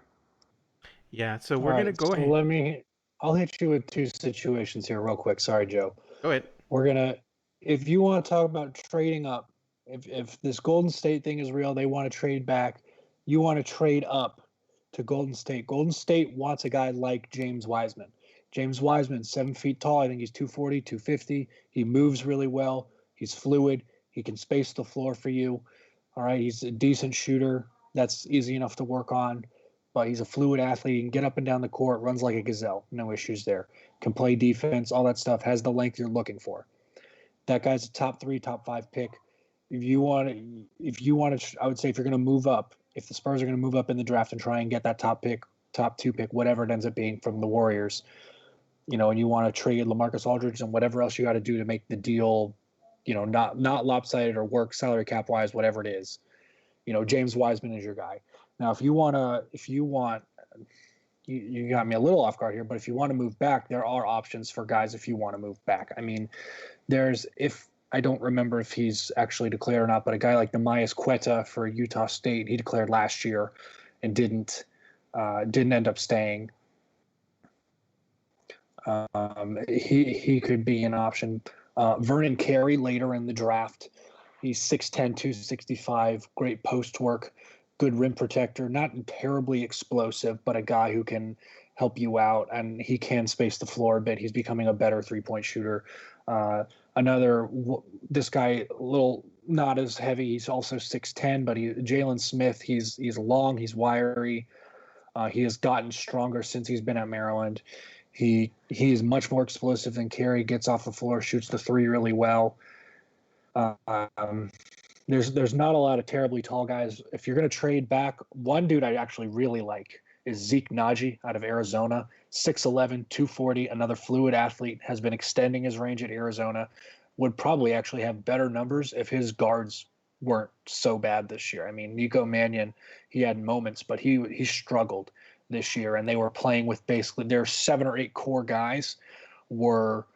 Yeah, so we're going to go ahead. I'll hit you with two situations here real quick. Sorry, Joe. Go ahead. If you want to talk about trading up, if this Golden State thing is real, they want to trade back, you want to trade up to Golden State. Golden State wants a guy like James Wiseman. James Wiseman, 7 feet tall. I think he's 240, 250. He moves really well. He's fluid. He can space the floor for you. All right. He's a decent shooter. That's easy enough to work on. But he's a fluid athlete. He can get up and down the court, runs like a gazelle. No issues there. Can play defense, all that stuff. Has the length you're looking for. That guy's a top 3, top 5 pick. If you want to, I would say if you're going to move up, if the Spurs are going to move up in the draft and try and get that top 2 pick, whatever it ends up being from the Warriors, and you want to trade LaMarcus Aldridge and whatever else you got to do to make the deal, not lopsided or work salary cap wise, whatever it is, James Wiseman is your guy. Now, you got me a little off guard here, but if you want to move back, there are options for guys if you want to move back. I mean, I don't remember if he's actually declared or not, but a guy like Neemias Quetta for Utah State, he declared last year and didn't end up staying. He could be an option. Vernon Carey later in the draft. He's 6'10", 265, great post work, good rim protector, not terribly explosive, but a guy who can help you out, and he can space the floor a bit. He's becoming a better three-point shooter. This guy, a little not as heavy. He's also 6'10", but Jalen Smith. He's long. He's wiry. He has gotten stronger since he's been at Maryland. He is much more explosive than Carey. Gets off the floor, shoots the three really well. There's not a lot of terribly tall guys. If you're going to trade back, one dude I actually really like is Zeke Naji out of Arizona, 6'11", 240, another fluid athlete, has been extending his range at Arizona, would probably actually have better numbers if his guards weren't so bad this year. I mean, Nico Mannion, he had moments, but he struggled this year, and they were playing with basically their 7 or 8 core guys were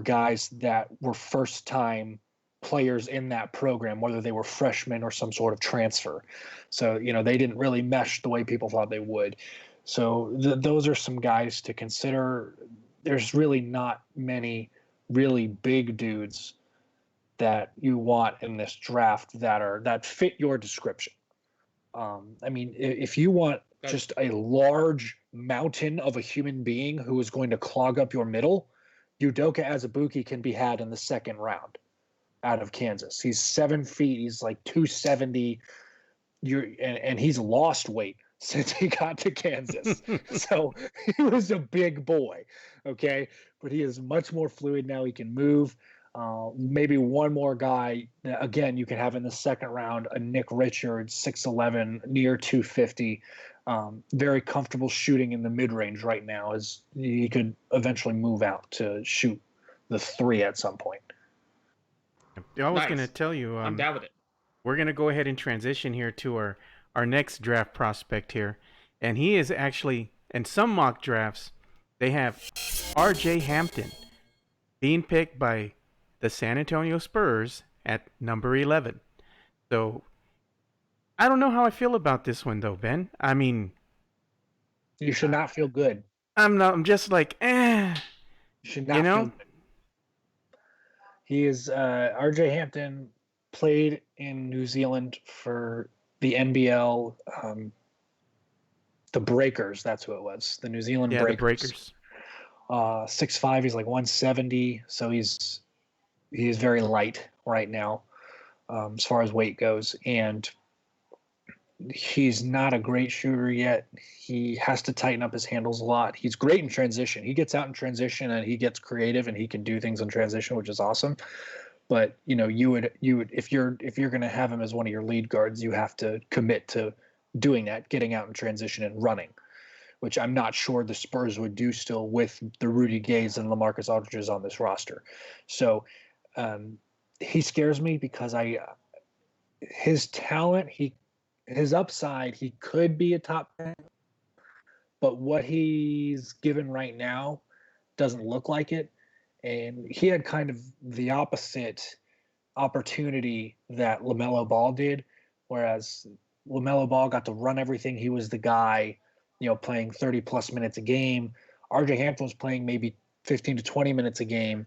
guys that were first time players in that program, whether they were freshmen or some sort of transfer. So, they didn't really mesh the way people thought they would. So those are some guys to consider. There's really not many really big dudes that you want in this draft that fit your description. I mean, if you want just a large mountain of a human being who is going to clog up your middle, Udoka Azubuike can be had in the second round out of Kansas. He's 7 feet. He's like 270. And he's lost weight since he got to Kansas. So he was a big boy. Okay. But he is much more fluid now. He can move. Maybe one more guy, again, you can have in the second round, a Nick Richards, 6'11", near 250. Very comfortable shooting in the mid-range right now, as he could eventually move out to shoot the three at some point. I was going to tell you, I'm down with it. We're going to go ahead and transition here to our next draft prospect here. And he is actually, in some mock drafts, they have RJ Hampton being picked by the San Antonio Spurs at number 11. So I don't know how I feel about this one, though, Ben. I mean, you should not feel good. I'm just like, You should not feel good. He is RJ Hampton played in New Zealand for the NBL, the Breakers. That's who it was. The New Zealand Breakers. The Breakers. 6'5", he's like 170. So he's very light right now, as far as weight goes. And he's not a great shooter yet. He has to tighten up his handles a lot. He's great in transition. He gets out in transition and he gets creative and he can do things in transition, which is awesome. But you would if you're going to have him as one of your lead guards, you have to commit to doing that, getting out in transition and running, which I'm not sure the Spurs would do still with the Rudy Gays and LaMarcus Aldridges on this roster. So he scares me because his talent, his upside, he could be a top 10, but what he's given right now doesn't look like it. And he had kind of the opposite opportunity that LaMelo Ball did, whereas LaMelo Ball got to run everything. He was the guy, playing 30-plus minutes a game. RJ Hampton was playing maybe 15 to 20 minutes a game,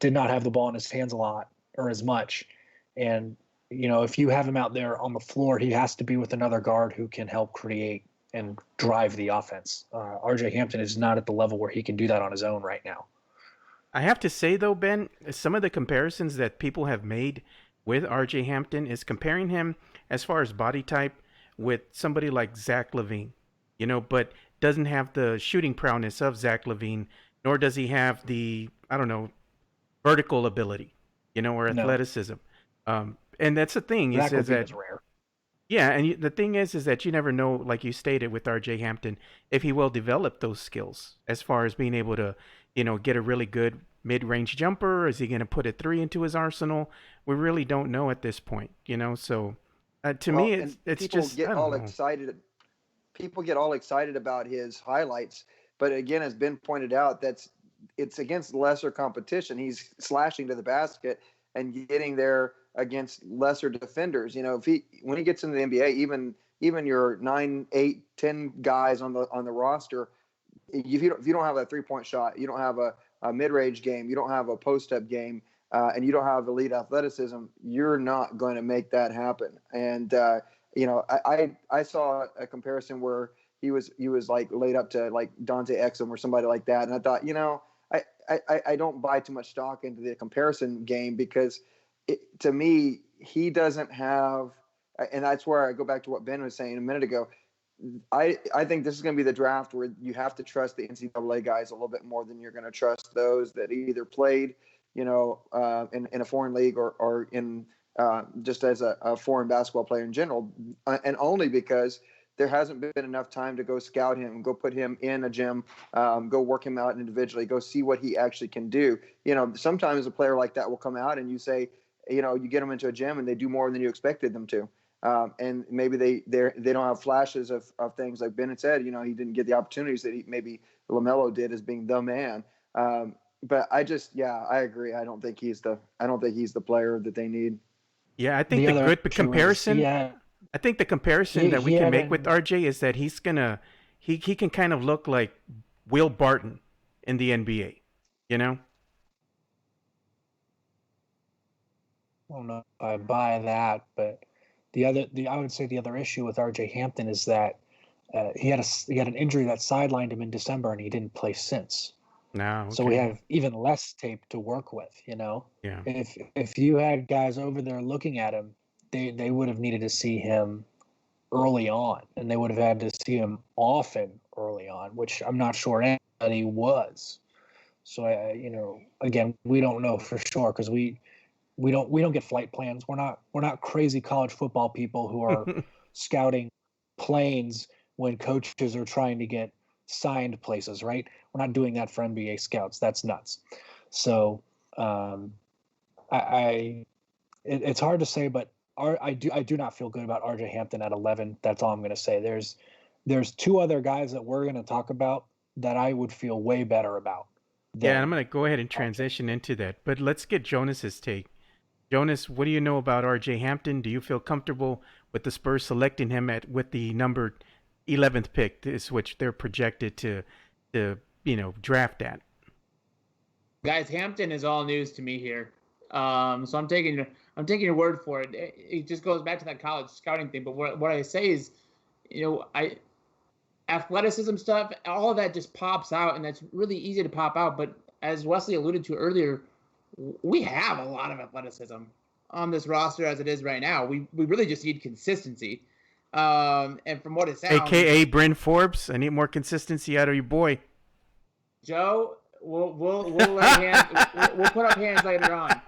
did not have the ball in his hands a lot or as much. And if you have him out there on the floor, he has to be with another guard who can help create and drive the offense. RJ Hampton is not at the level where he can do that on his own right now. I have to say, though, Ben, some of the comparisons that people have made with RJ Hampton is comparing him as far as body type with somebody like Zach LaVine, but doesn't have the shooting prowess of Zach LaVine, nor does he have the, vertical ability, or athleticism. No. And that's the thing. Zach LaVine is rare. Yeah, and the thing is that you never know, like you stated with RJ Hampton, if he will develop those skills as far as being able to, get a really good mid-range jumper. Is he going to put a three into his arsenal? We really don't know at this point, So to me, it's just excited. People get all excited about his highlights, but again, as Ben pointed out, it's against lesser competition. He's slashing to the basket and getting there against lesser defenders. When he gets into the NBA, even your 9, 8, 10 guys on the roster, if you don't have a 3-point shot, you don't have a mid-range game, you don't have a post-up game, and you don't have elite athleticism, you're not going to make that happen. And I saw a comparison where he was like laid up to like Dante Exum or somebody like that, and I thought, I don't buy too much stock into the comparison game because to me he doesn't have, and that's where I go back to what Ben was saying a minute ago. I think this is going to be the draft where you have to trust the NCAA guys a little bit more than you're going to trust those that either played, in a foreign league or in just as a foreign basketball player in general, and only because there hasn't been enough time to go scout him, go put him in a gym, go work him out individually, go see what he actually can do. Sometimes a player like that will come out and you say, you get them into a gym and they do more than you expected them to. And maybe they don't have flashes of things like Ben had said. He didn't get the opportunities that maybe LaMelo did as being the man. But I agree. I don't think he's the player that they need. Yeah, I think the good comparison. I think the comparison that we can make with RJ is that he can kind of look like Will Barton in the NBA. I don't know if I buy that, but I would say the other issue with RJ Hampton is that he had an injury that sidelined him in December, and he didn't play since. No, okay. So we have even less tape to work with. Yeah. If you had guys over there looking at him, they would have needed to see him early on, and they would have had to see him often early on, which I'm not sure anybody was. So again, we don't know for sure because we don't get flight plans. We're not crazy college football people who are scouting planes when coaches are trying to get signed places, right? We're not doing that for NBA scouts. That's nuts. So it's hard to say, but I do not feel good about RJ Hampton at 11. That's all I'm going to say. There's two other guys that we're going to talk about that I would feel way better about. Yeah, I'm going to go ahead and transition into that. But let's get Jonas's take. Jonas, what do you know about RJ Hampton? Do you feel comfortable with the Spurs selecting him with the number 11th pick, which they're projected to draft at? Guys, Hampton is all news to me here. So I'm taking your word for it. It just goes back to that college scouting thing. But what I say is, athleticism stuff, all of that just pops out, and that's really easy to pop out. But as Wesley alluded to earlier, we have a lot of athleticism on this roster as it is right now. We really just need consistency. And from what it sounds, AKA Bryn Forbes, I need more consistency out of your boy. Joe, we'll we'll put up hands later on.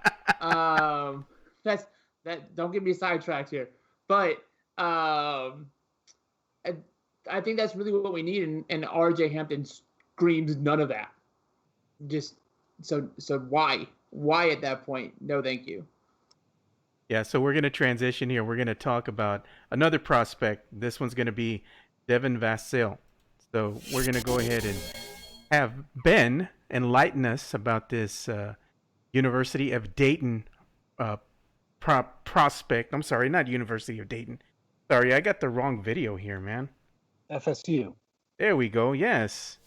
Don't get me sidetracked here. But I think that's really what we need, and RJ Hampton screams none of that. Just so why at that point? No, thank you. Yeah, so we're going to transition here. We're going to talk about another prospect. This one's going to be Devin Vassell. So we're going to go ahead and have Ben enlighten us about this University of Dayton prospect. I'm sorry, not University of Dayton. Sorry, I got the wrong video here, man. FSU. There we go. Yes.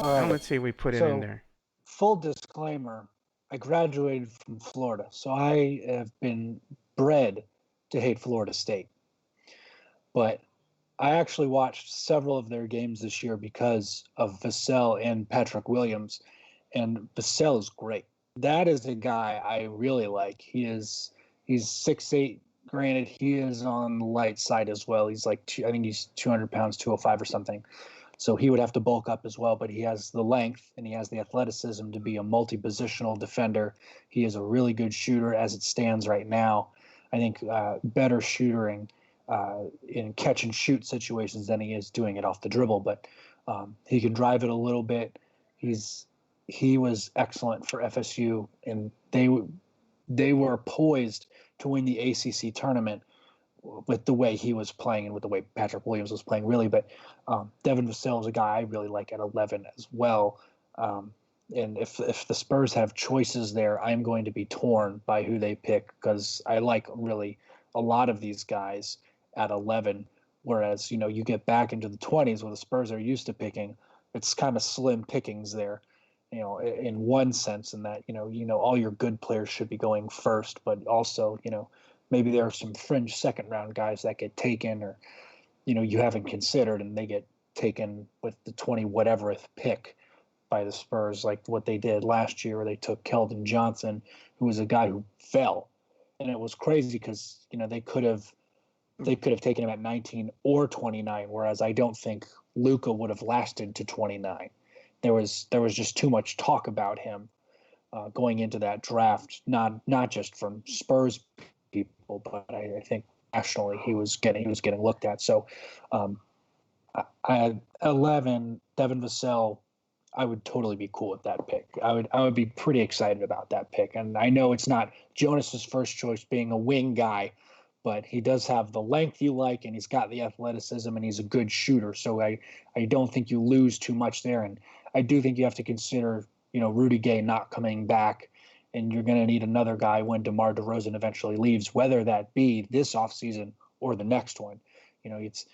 All right. Now let's see if we put it in there. Full disclaimer, I graduated from Florida, so I have been bred to hate Florida State. But I actually watched several of their games this year because of Vassell and Patrick Williams, and Vassell is great. That is a guy I really like. He's 6'8". Granted, he is on the light side as well. He's I think he's 200 pounds, 205 or something. So he would have to bulk up as well, but he has the length and he has the athleticism to be a multi-positional defender. He is a really good shooter as it stands right now. I think better shooting in catch and shoot situations than he is doing it off the dribble, but he can drive it a little bit. He was excellent for FSU, and they were poised to win the ACC tournament with the way he was playing and with the way Patrick Williams was playing, really. But Devin Vassell is a guy I really like at 11 as well. And if the Spurs have choices there, I'm going to be torn by who they pick because I like really a lot of these guys at 11. Whereas, you get back into the 20s where the Spurs are used to picking, it's kind of slim pickings there, in one sense, in that, all your good players should be going first, but also, maybe there are some fringe second round guys that get taken, or you haven't considered, and they get taken with the 20 whateverth pick by the Spurs, like what they did last year, where they took Keldon Johnson, who was a guy who fell, and it was crazy because they could have taken him at 19 or 29, whereas I don't think Luka would have lasted to 29. There was just too much talk about him going into that draft, not just from Spurs people, but I think nationally he was getting looked at. So I 11 Devin Vassell, I would totally be cool with that pick. I would be pretty excited about that pick. And I know it's not Jonas's first choice being a wing guy, but he does have the length you like, and he's got the athleticism, and he's a good shooter. So I don't think you lose too much there. And I do think you have to consider, Rudy Gay not coming back, and you're going to need another guy when DeMar DeRozan eventually leaves, whether that be this offseason or the next one. It's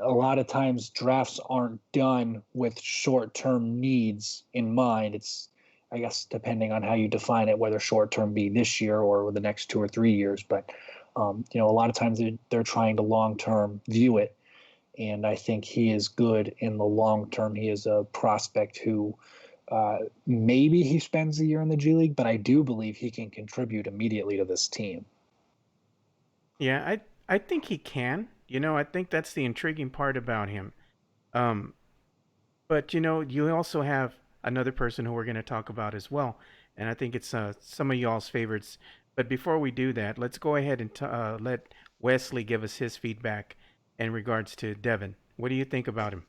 a lot of times drafts aren't done with short-term needs in mind. It's, I guess, depending on how you define it, whether short-term be this year or the next 2 or 3 years. But, a lot of times they're trying to long-term view it. And I think he is good in the long term. He is a prospect who maybe he spends a year in the G League, but I do believe he can contribute immediately to this team. Yeah, I think he can. I think that's the intriguing part about him. But you also have another person who we're going to talk about as well, and I think it's some of y'all's favorites. But before we do that, let's go ahead and let Wesley give us his feedback in regards to Devin. What do you think about him?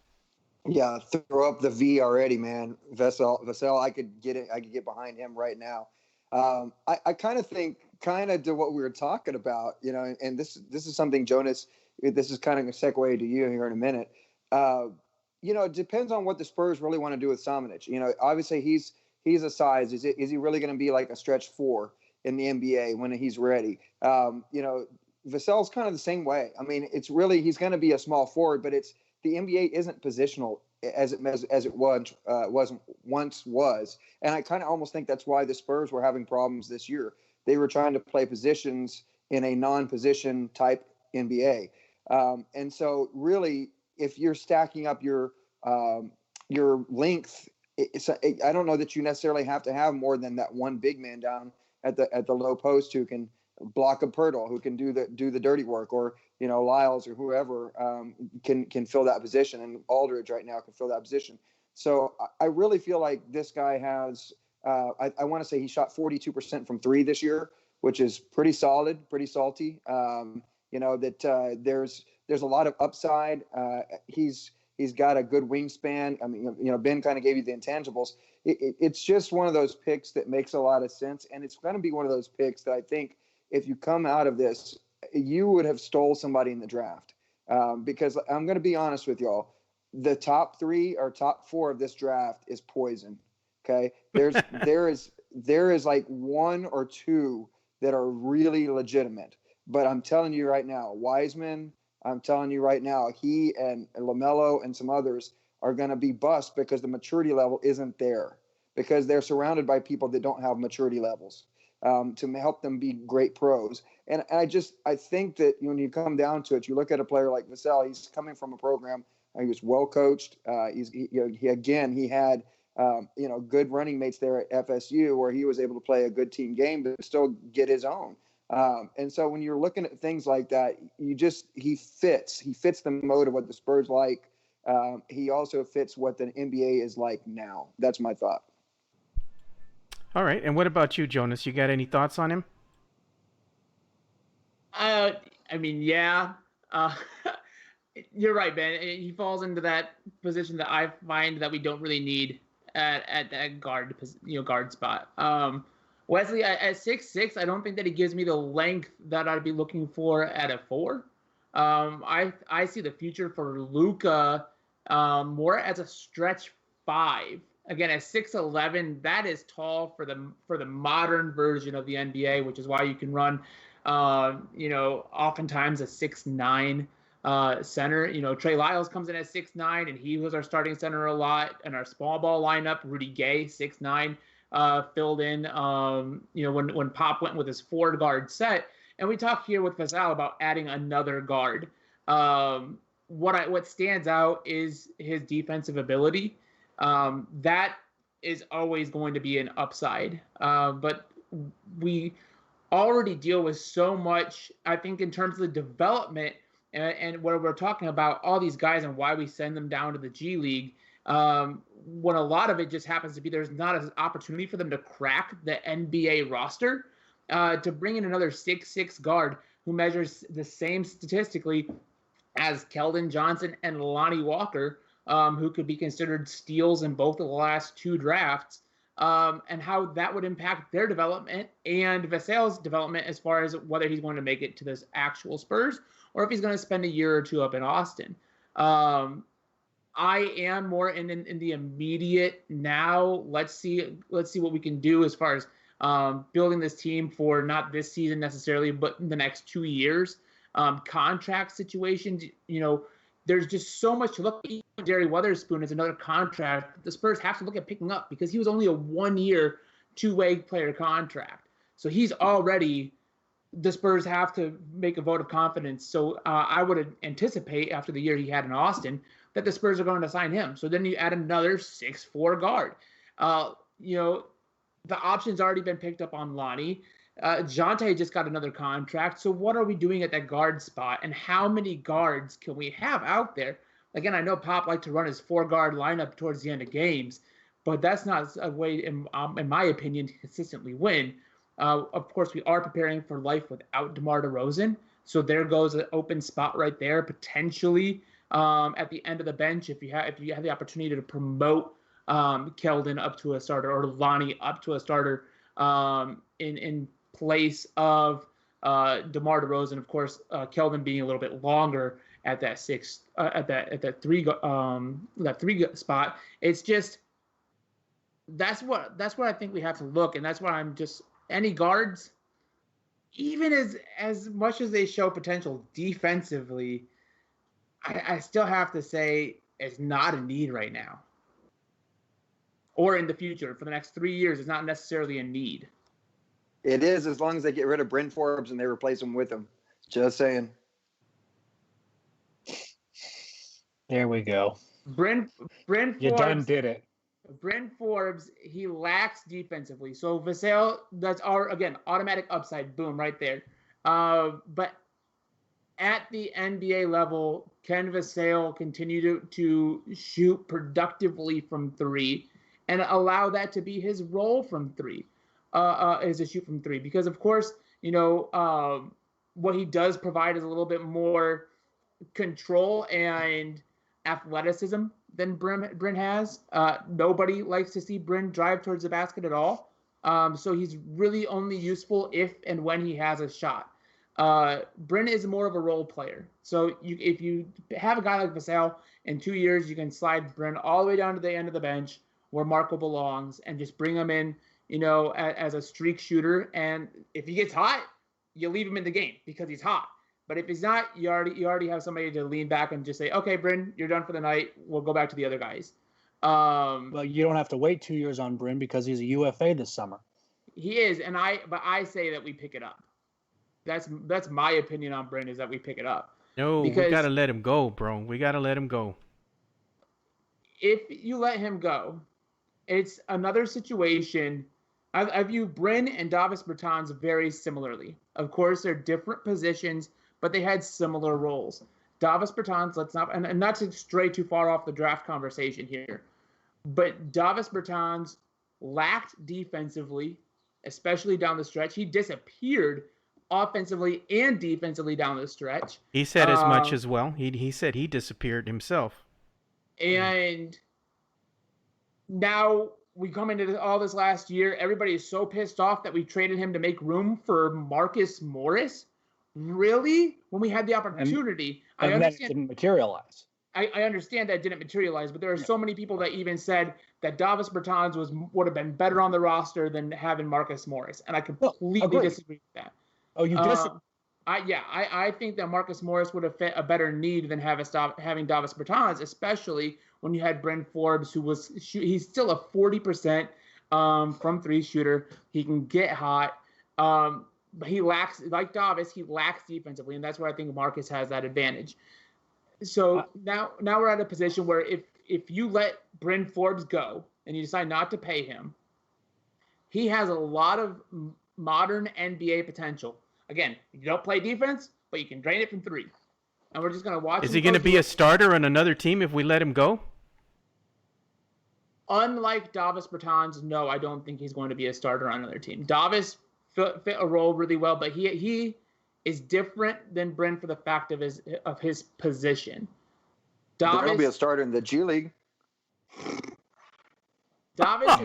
Yeah, throw up the V already, man. Vassell, I could get it. I could get behind him right now. I kind of think, to what we were talking about, and this is something, Jonas. This is kind of a segue to you here in a minute. It depends on what the Spurs really want to do with Samanic. Obviously he's a size. Is he really going to be like a stretch 4 in the NBA when he's ready? Vassell's kind of the same way. I mean, it's really, he's going to be a small forward, but the NBA isn't positional as it once was. And I kind of almost think that's why the Spurs were having problems this year. They were trying to play positions in a non-position type NBA. And so really, if you're stacking up your length, I don't know that you necessarily have to have more than that one big man down at the low post who can block a Pirtle, who can do the dirty work, or Lyles or whoever can fill that position, and Aldridge right now can fill that position. So I really feel like this guy has. I want to say he shot 42% from 3 this year, which is pretty solid, pretty salty. There's a lot of upside. He's got a good wingspan. I mean, Ben kind of gave you the intangibles. It's just one of those picks that makes a lot of sense, and it's going to be one of those picks that I think if you come out of this, you would have stole somebody in the draft. Because I'm going to be honest with y'all, the top 3 or top 4 of this draft is poison. Okay, there is like 1 or 2 that are really legitimate. But I'm telling you right now, Wiseman, I'm telling you right now, he and LaMelo and some others are going to be bust because the maturity level isn't there, because they're surrounded by people that don't have maturity levels to help them be great pros. And I think that when you come down to it, you look at a player like Vassell, he's coming from a program, he was well coached. He had good running mates there at FSU where he was able to play a good team game but still get his own. And so when you're looking at things like that, he fits the mode of what the Spurs like. He also fits what the NBA is like now. That's my thought. All right. And what about you, Jonas? You got any thoughts on him? Yeah. You're right, Ben. He falls into that position that I find that we don't really need at that guard spot. Wesley at 6'6", I don't think that he gives me the length that I'd be looking for at a 4. I see the future for Luka more as a stretch 5. Again, at 6'11", that is tall for the modern version of the NBA, which is why you can run, oftentimes a 6'9" center. Trey Lyles comes in at 6'9", and he was our starting center a lot. And our small ball lineup, Rudy Gay, 6'9", filled in. When Pop went with his 4 guard set, And we talked here with Vassell about adding another guard. What stands out is his defensive ability. That is always going to be an upside. But we already deal with so much, I think, in terms of the development and what we're talking about, all these guys and why we send them down to the G League. When a lot of it just happens to be there's not an opportunity for them to crack the NBA roster, to bring in another 6'6" guard who measures the same statistically as Keldon Johnson and Lonnie Walker, who could be considered steals in both of the last 2 drafts, and how that would impact their development and Vassell's development as far as whether he's going to make it to this actual Spurs or if he's going to spend a year or 2 up in Austin. I am more in the immediate now. Let's see what we can do as far as building this team for not this season necessarily, but the next 2 years. Contract situations, there's just so much to look at. Jerry Weatherspoon is another contract the Spurs have to look at picking up because he was only a 1-year, 2-way player contract. So he's already, the Spurs have to make a vote of confidence. So I would anticipate after the year he had in Austin that the Spurs are going to sign him. So then you add another 6'4" guard. The option's already been picked up on Lonnie. Jonte just got another contract. So what are we doing at that guard spot? And how many guards can we have out there? Again, I know Pop liked to run his 4-guard lineup towards the end of games, but that's not a way, in my opinion, to consistently win. Of course, we are preparing for life without DeMar DeRozan. So there goes an open spot right there, potentially at the end of the bench if you have the opportunity to promote Keldon up to a starter or Lonnie up to a starter in place of DeMar DeRozan. Of course, Keldon being a little bit longer at that 6 at that 3 spot. It's just that's what I think we have to look, and that's why I'm just any guards, even as much as they show potential defensively, I still have to say it's not a need right now. Or in the future, for the next 3 years, it's not necessarily a need. It is, as long as they get rid of Bryn Forbes and they replace him with him. Just saying. There we go. Bryn Forbes. You done did it. Bryn Forbes, he lacks defensively. So Vassell, that's our, again, automatic upside. Boom, right there. But at the NBA level, can Vassell continue to shoot productively from 3 and allow that to be his role from 3? Is to shoot from 3, because of course, what he does provide is a little bit more control and athleticism than Bryn has. Nobody likes to see Bryn drive towards the basket at all. So he's really only useful if and when he has a shot. Bryn is more of a role player. So if you have a guy like Vassell, in 2 years, you can slide Bryn all the way down to the end of the bench where Marco belongs and just bring him in, as a streak shooter. And if he gets hot, you leave him in the game because he's hot. But if he's not, you already have somebody to lean back and just say, okay, Bryn, you're done for the night. We'll go back to the other guys. Well, you don't have to wait 2 years on Bryn because he's a UFA this summer. He is, but I say that we pick it up. That's my opinion on Bryn, is that we pick it up. No, we got to let him go, bro. We got to let him go. If you let him go, it's another situation. I view Bryn and Davis Bertans very similarly. Of course, they're different positions, but they had similar roles. Davis Bertans, and not to stray too far off the draft conversation here, but Davis Bertans lacked defensively, especially down the stretch. He disappeared offensively and defensively down the stretch. He said as much as well. He said he disappeared himself. And now we come into all this last year. Everybody is so pissed off that we traded him to make room for Marcus Morris. Really? When we had the opportunity. And I understand that didn't materialize. I understand that didn't materialize, but there are so many people that even said that Davis Bertans would have been better on the roster than having Marcus Morris. And I completely disagree with that. Oh, you disagree? I think that Marcus Morris would have fit a better need than having Davis Bertans, especially when you had Bryn Forbes, he's still a 40% from 3 shooter. He can get hot. he lacks, like Davis, he lacks defensively, and that's where I think Marcus has that advantage. So now we're at a position where if you let Bryn Forbes go and you decide not to pay him, he has a lot of modern NBA potential. Again, you don't play defense, but you can drain it from three. And we're just going to watch him. Is he going to be a starter on another team if we let him go? Unlike Davis Bertans, no, I don't think he's going to be a starter on another team. Davis fit a role really well, but he is different than Bryn for the fact of his position. Davis, they're going to be a starter in the G League. Davis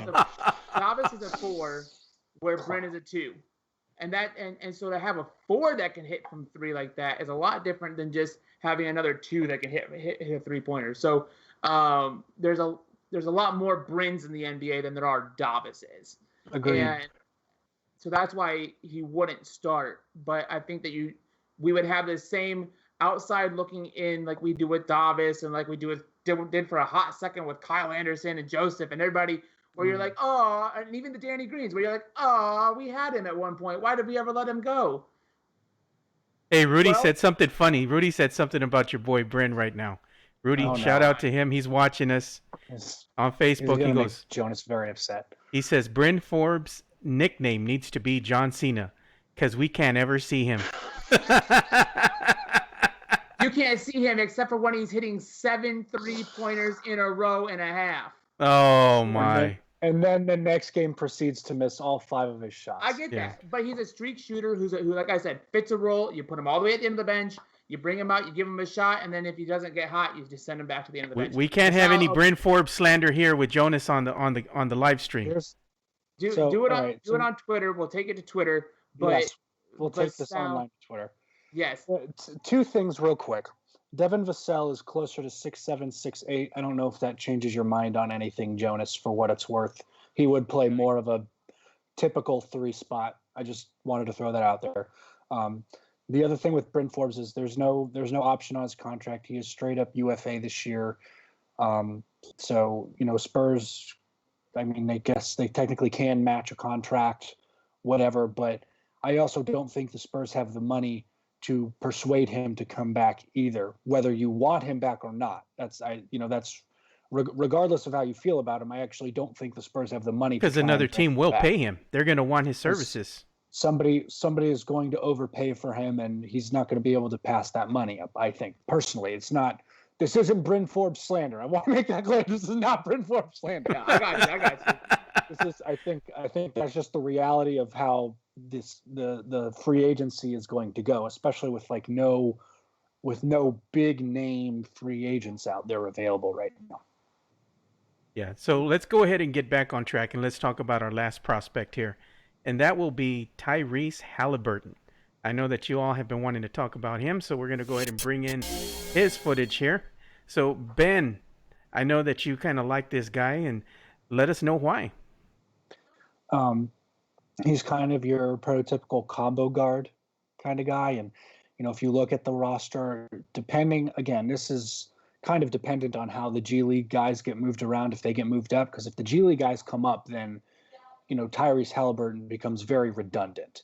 is a 4, where Bryn is a 2. And so to have a 4 that can hit from 3 like that is a lot different than just having another 2 that can hit a 3-pointer. So there's a lot more Bryns in the NBA than there are Davises. Agreed. And so that's why he wouldn't start. But I think that we would have the same outside looking in like we do with Davis and like we did for a hot second with Kyle Anderson and Joseph and everybody, where you're like, oh, and even the Danny Greens, where you're like, oh, we had him at one point. Why did we ever let him go? Hey, Rudy said something funny. Rudy said something about your boy Bryn right now. Rudy, shout out to him. He's watching us on Facebook. He goes, Jonas very upset. He says, Bryn Forbes' nickname needs to be John Cena because we can't ever see him. You can't see him except for when he's hitting 7 3-pointers in a row and a half. Oh, my. And then the next game proceeds to miss all 5 of his shots. I get that. But he's a streak shooter who, like I said, fits a role. You put him all the way at the end of the bench. You bring him out, you give him a shot, and then if he doesn't get hot, you just send him back to the end of the bench. We can't have any Bryn Forbes slander here with Jonas on the live stream. Do it on Twitter. We'll take it to Twitter. But yes, we'll take this online to Twitter. Yes. 2 things real quick. Devin Vassell is closer to 6'7", 6'8". I don't know if that changes your mind on anything, Jonas, for what it's worth. He would play more of a typical 3 spot. I just wanted to throw that out there. The other thing with Bryn Forbes is there's no option on his contract. He is straight up UFA this year. So, Spurs, I mean, I guess they technically can match a contract, whatever, but I also don't think the Spurs have the money to persuade him to come back either, whether you want him back or not. That's regardless of how you feel about him. I actually don't think the Spurs have the money because another team will pay him. They're going to want his services. Somebody is going to overpay for him, and he's not going to be able to pass that money up. I think personally, this isn't Bryn Forbes slander. I want to make that clear. This is not Bryn Forbes slander. Yeah, I got you. This is, I think that's just the reality of how the free agency is going to go, especially with no big name free agents out there available right now. Yeah, so let's go ahead and get back on track and let's talk about our last prospect here, and that will be Tyrese Halliburton. I know that you all have been wanting to talk about him, so we're going to go ahead and bring in his footage here. So Ben, I know that you kind of like this guy, and let us know why. He's kind of your prototypical combo guard kind of guy. And, if you look at the roster, this is kind of dependent on how the G League guys get moved around, if they get moved up. Because if the G League guys come up, then, Tyrese Halliburton becomes very redundant.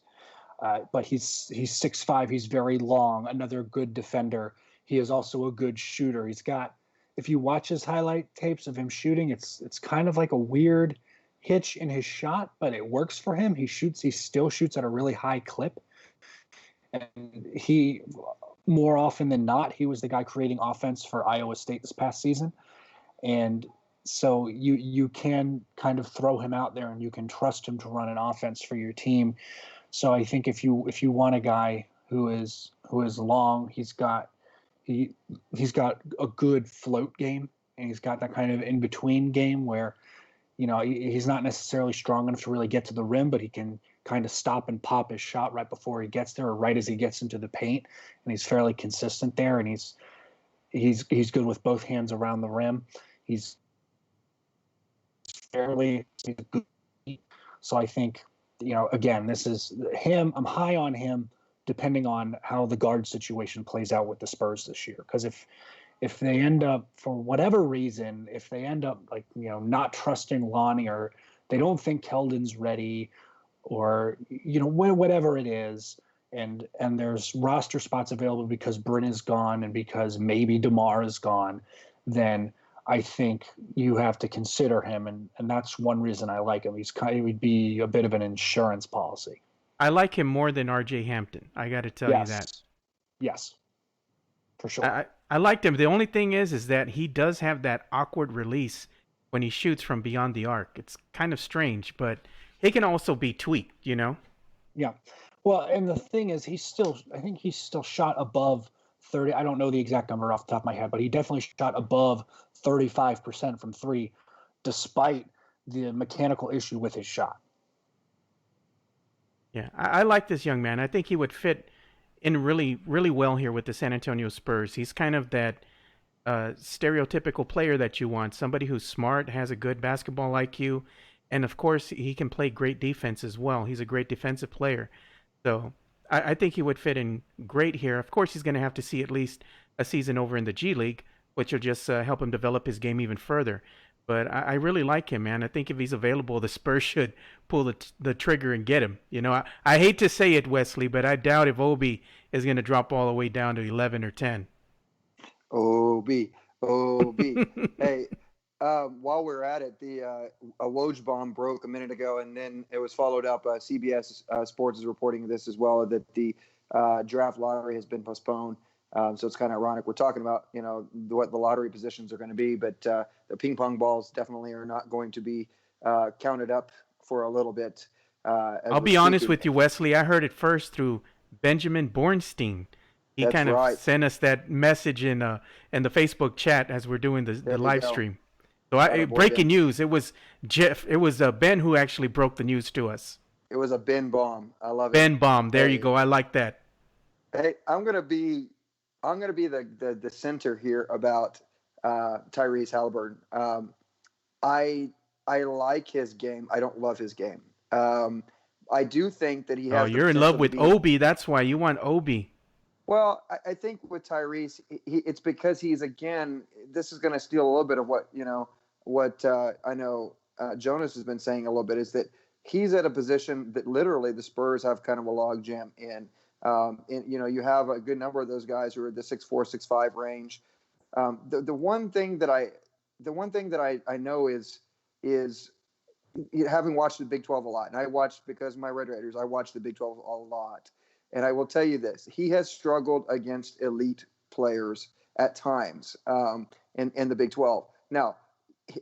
But he's 6'5", he's very long, another good defender. He is also a good shooter. He's got, if you watch his highlight tapes of him shooting, it's kind of like a weird hitch in his shot, but it works for him. He still shoots at a really high clip. And he, more often than not, he was the guy creating offense for Iowa State this past season. And so you can kind of throw him out there and you can trust him to run an offense for your team. So I think if you want a guy who is long, he's got a good float game, and he's got that kind of in between game where, he's not necessarily strong enough to really get to the rim, but he can kind of stop and pop his shot right before he gets there or right as he gets into the paint, and he's fairly consistent there, and he's good with both hands around the rim. He's good. So I think, again, this is him. I'm high on him depending on how the guard situation plays out with the Spurs this year. Because if they end up, for whatever reason, if they end up not trusting Lonnie, or they don't think Keldon's ready, or whatever it is, and there's roster spots available because Bryn is gone and because maybe DeMar is gone, then I think you have to consider him, and that's one reason I like him. He would be a bit of an insurance policy. I like him more than R.J. Hampton. I got to tell you that. Yes, for sure. I liked him. The only thing is that he does have that awkward release when he shoots from beyond the arc. It's kind of strange, but he can also be tweaked, Yeah. Well, and the thing is, I think he's still shot above 30. I don't know the exact number off the top of my head, but he definitely shot above 35% from three, despite the mechanical issue with his shot. Yeah, I like this young man. I think he would fit in really, really well here with the San Antonio Spurs. He's kind of that stereotypical player that you want, somebody who's smart, has a good basketball IQ, and of course, he can play great defense as well. He's a great defensive player. So I think he would fit in great here. Of course, he's going to have to see at least a season over in the G League, which will just help him develop his game even further. But I really like him, man. I think if he's available, the Spurs should pull the trigger and get him. I hate to say it, Wesley, but I doubt if Obi is going to drop all the way down to 11 or 10. Obi. Hey, while we're at it, a Woj bomb broke a minute ago, and then it was followed up. CBS Sports is reporting this as well, that the draft lottery has been postponed. So it's kind of ironic. We're talking about, what the lottery positions are going to be, but the ping pong balls definitely are not going to be counted up for a little bit. I'll be honest with you, Wesley. I heard it first through Benjamin Bornstein. He kind of sent us that message in the Facebook chat as we're doing the live stream. So breaking news. It was Jeff. It was Ben who actually broke the news to us. It was a Ben bomb. I love it. Ben bomb. There you go. I like that. Hey, I'm gonna be the center here about Tyrese Halliburton. I like his game. I don't love his game. I do think that he has. Oh, you're in love with Obi. That's why you want Obi. Well, I think with Tyrese, it's because he's, again, this is going to steal a little bit of what I know Jonas has been saying a little bit, is that he's at a position that literally the Spurs have kind of a log jam in. You have a good number of those guys who are the 6'4", 6'5" range. The one thing that I know is having watched the Big 12 a lot, and I watched, because of my Red Raiders, I watched the Big 12 a lot. And I will tell you this, he has struggled against elite players at times in the Big 12. Now,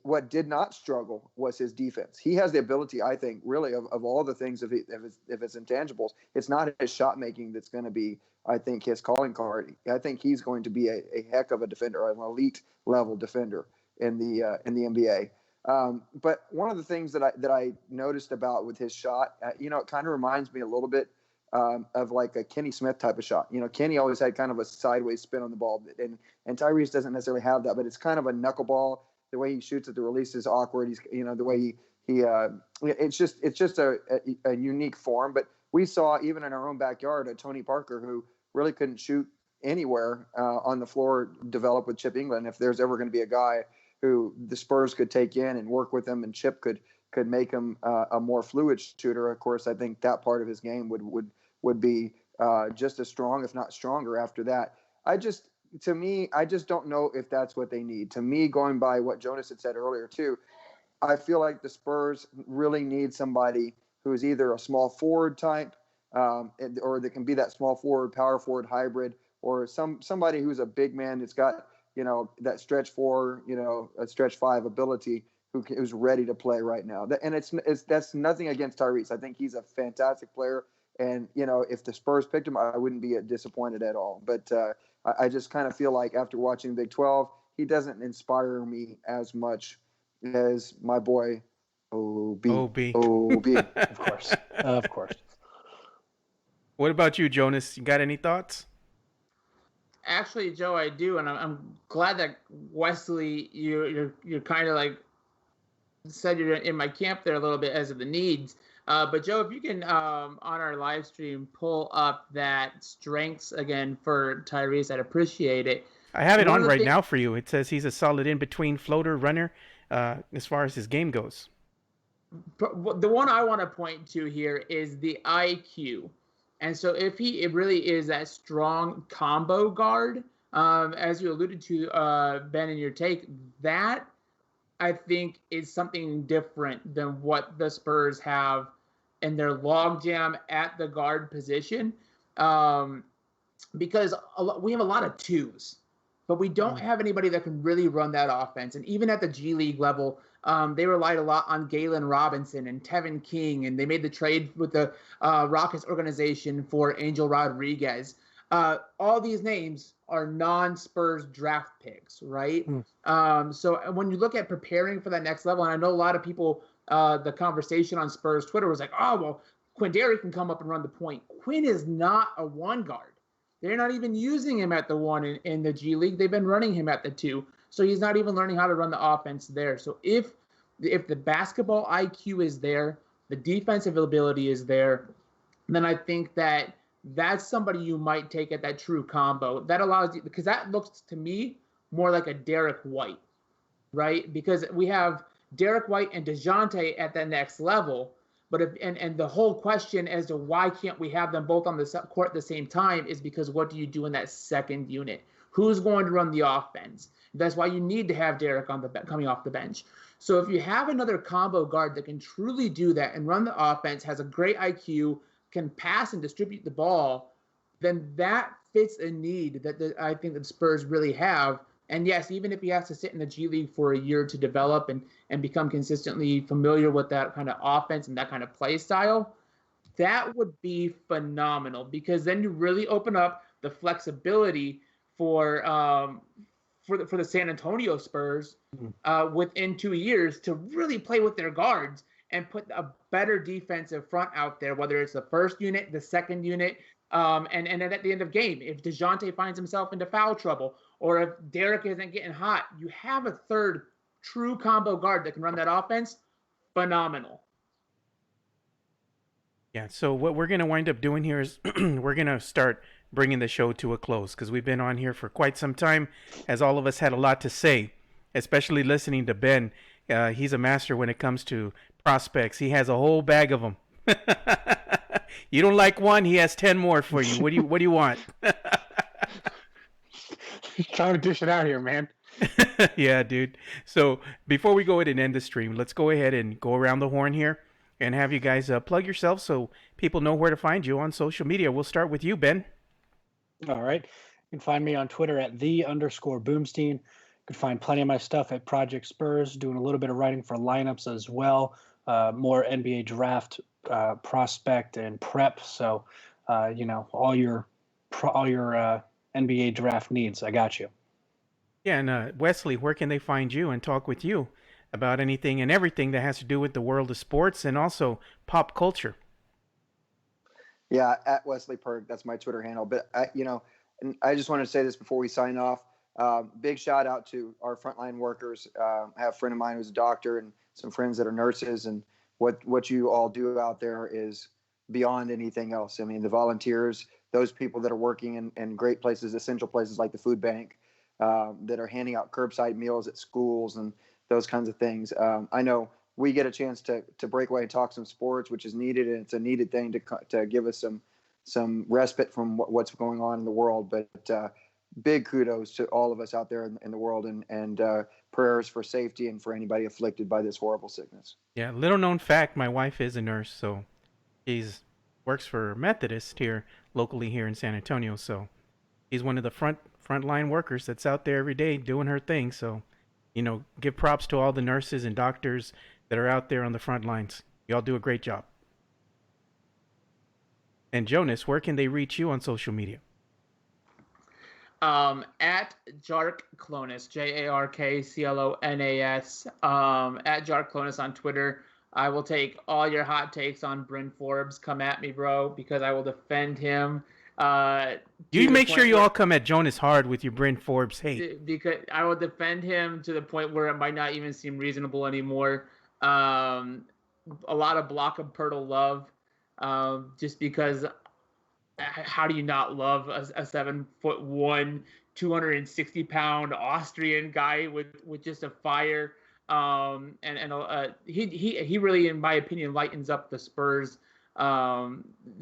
what did not struggle was his defense. He has the ability, I think, really, of all the things of his intangibles. It's not his shot making that's going to be, I think, his calling card. I think he's going to be a heck of a defender, an elite level defender in the NBA. But one of the things that I noticed about with his shot, it kind of reminds me a little bit of like a Kenny Smith type of shot. Kenny always had kind of a sideways spin on the ball, and Tyrese doesn't necessarily have that, but it's kind of a knuckleball. The way he shoots at the release is awkward. He's, the way he it's just a unique form. But we saw, even in our own backyard, a Tony Parker who really couldn't shoot anywhere on the floor develop with Chip England. If there's ever going to be a guy who the Spurs could take in and work with him, and Chip could make him a more fluid shooter, of course, I think that part of his game would be just as strong, if not stronger, after that. I just don't know if that's what they need. To me, going by what Jonas had said earlier too, I feel like the Spurs really need somebody who is either a small forward type, or that can be that small forward, power forward hybrid, or somebody who's a big man that's got, that stretch 4, a stretch 5 ability, who's ready to play right now. And that's nothing against Tyrese. I think he's a fantastic player. And, if the Spurs picked him, I wouldn't be disappointed at all. But I just kind of feel like after watching Big 12, he doesn't inspire me as much as my boy, Obi. Of course. What about you, Jonas? You got any thoughts? Actually, Joe, I do, and I'm glad that Wesley, you're kind of like said you're in my camp there a little bit as of the needs. But Joe, if you can, on our live stream, pull up that strengths again for Tyrese, I'd appreciate it. I have it on right now for you. It says he's a solid in-between floater runner as far as his game goes. the one I want to point to here is the IQ. And so if it really is that strong combo guard, as you alluded to, Ben, in your take, that I think is something different than what the Spurs have in their logjam at the guard position. Because we have a lot of twos, but we don't have anybody that can really run that offense. And even at the G League level, they relied a lot on Galen Robinson and Tevin King, and they made the trade with the Rockets organization for Angel Rodriguez. All these names are non-Spurs draft picks, right? So when you look at preparing for that next level, and I know a lot of people, the conversation on Spurs Twitter was like, oh, well, Quindary can come up and run the point. Quinn is not a one guard. They're not even using him at the one in the G League. They've been running him at the two. So he's not even learning how to run the offense there. So if the basketball IQ is there, the defensive ability is there, then I think that's somebody you might take at that true combo. That allows you, because that looks to me more like a Derek White, right? Because we have Derek White and DeJounte at the next level. But and the whole question as to why can't we have them both on the court at the same time is because what do you do in that second unit? Who's going to run the offense? That's why you need to have Derek coming off the bench. So if you have another combo guard that can truly do that and run the offense, has a great IQ, can pass and distribute the ball, then that fits a need that I think the Spurs really have. And yes, even if he has to sit in the G League for a year to develop and become consistently familiar with that kind of offense and that kind of play style, that would be phenomenal, because then you really open up the flexibility for the San Antonio Spurs within 2 years to really play with their guards and put a better defensive front out there, whether it's the first unit, the second unit, and then at the end of game, if DeJounte finds himself into foul trouble, or if Derek isn't getting hot, you have a third true combo guard that can run that offense. Phenomenal. Yeah, so what we're going to wind up doing here is we're going to start bringing the show to a close, because we've been on here for quite some time, as all of us had a lot to say, especially listening to Ben. He's a master when it comes to prospects. He has a whole bag of them. You don't like one, he has 10 more for you. What do you want? Trying to dish it out here, man. Yeah, dude. So before we go ahead and end the stream, let's go ahead and go around the horn here and have you guys plug yourself so people know where to find you on social media. We'll start with you, Ben. All right. You can find me on Twitter at @the_Boomstein. You can find plenty of my stuff at Project Spurs, doing a little bit of writing for lineups as well. More NBA draft prospect and prep. So, all your NBA draft needs, I got you. Yeah, and Wesley, where can they find you and talk with you about anything and everything that has to do with the world of sports and also pop culture? Yeah, at Wesley Perk, that's my Twitter handle. But and I just wanted to say this before we sign off. Big shout out to our frontline workers. I have a friend of mine who's a doctor and some friends that are nurses, and what you all do out there is beyond anything else. I mean, the volunteers, those people that are working in great places, essential places like the food bank, that are handing out curbside meals at schools and those kinds of things. I know we get a chance to break away and talk some sports, which is needed, and it's a needed thing to give us some respite from what's going on in the world. But big kudos to all of us out there in the world, and prayers for safety and for anybody afflicted by this horrible sickness. Yeah, little known fact, my wife is a nurse, so she's works for Methodist here locally here in San Antonio. So she's one of the frontline workers that's out there every day doing her thing. So, give props to all the nurses and doctors that are out there on the front lines. Y'all do a great job. And Jonas, where can they reach you on social media? At Jark Clonus, JARKCLONAS, at Jark Clonus on Twitter. I will take all your hot takes on Bryn Forbes. Come at me, bro, because I will defend him. You make sure you all come at Jonas hard with your Bryn Forbes hate. Because I will defend him to the point where it might not even seem reasonable anymore. A lot of block of Pirtle love, just because. How do you not love a 7'1", 260-pound Austrian guy with just a fire? He really, in my opinion, lightens up the Spurs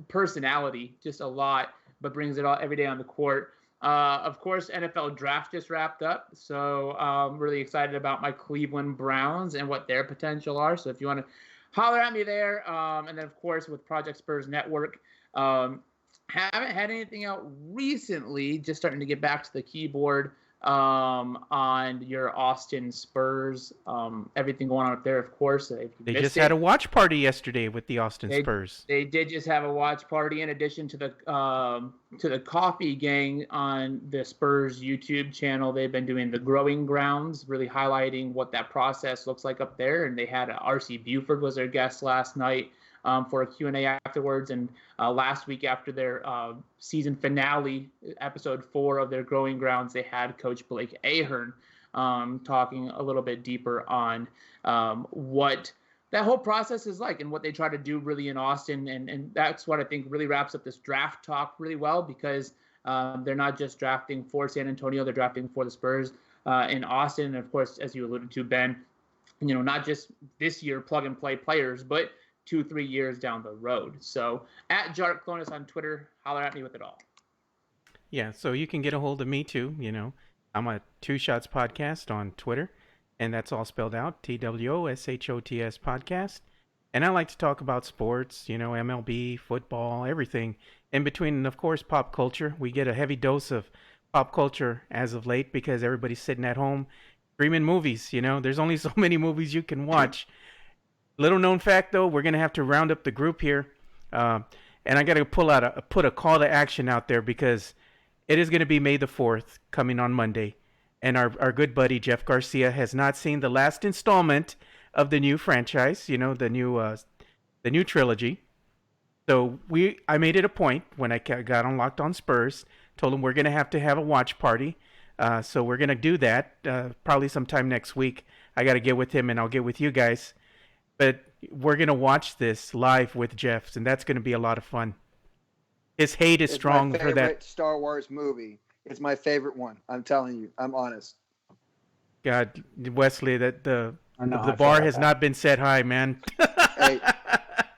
personality just a lot, but brings it all every day on the court. Of course, NFL draft just wrapped up, so I'm really excited about my Cleveland Browns and what their potential are. So if you want to holler at me there, and then of course with Project Spurs Network, haven't had anything out recently. Just starting to get back to the keyboard on your Austin Spurs. Everything going on up there, of course. They just had a watch party yesterday with the Austin Spurs. They did just have a watch party in addition to the Coffee Gang on the Spurs YouTube channel. They've been doing the growing grounds, really highlighting what that process looks like up there. And they had RC Buford was their guest last night for a Q&A afterwards. And last week after their season finale, episode 4 of their growing grounds, they had Coach Blake Ahern talking a little bit deeper on what that whole process is like and what they try to do really in Austin. And that's what I think really wraps up this draft talk really well, because they're not just drafting for San Antonio, they're drafting for the Spurs in Austin. And of course, as you alluded to, Ben, not just this year plug and play players, but 2-3 years down the road. So at Jark Clonus on Twitter, holler at me with it all. Yeah, so you can get a hold of me too. I'm a Two Shots Podcast on Twitter, and that's all spelled out, TWOSHOTS Podcast. And I like to talk about sports, MLB, football, everything in between, and of course pop culture. We get a heavy dose of pop culture as of late because everybody's sitting at home streaming movies. There's only so many movies you can watch. Little known fact, though, we're going to have to round up the group here. And I got to put a call to action out there, because it is going to be May the 4th coming on Monday. And our good buddy Jeff Garcia has not seen the last installment of the new franchise, the new trilogy. So I made it a point when I got on Locked On Spurs, told him we're going to have a watch party. So we're going to do that probably sometime next week. I got to get with him, and I'll get with you guys. But we're going to watch this live with Jeff, and that's going to be a lot of fun. His hate is strong for that. It's my favorite Star Wars movie. It's my favorite one. I'm telling you. I'm honest. God, Wesley, that the bar has not been set high, man. Hey,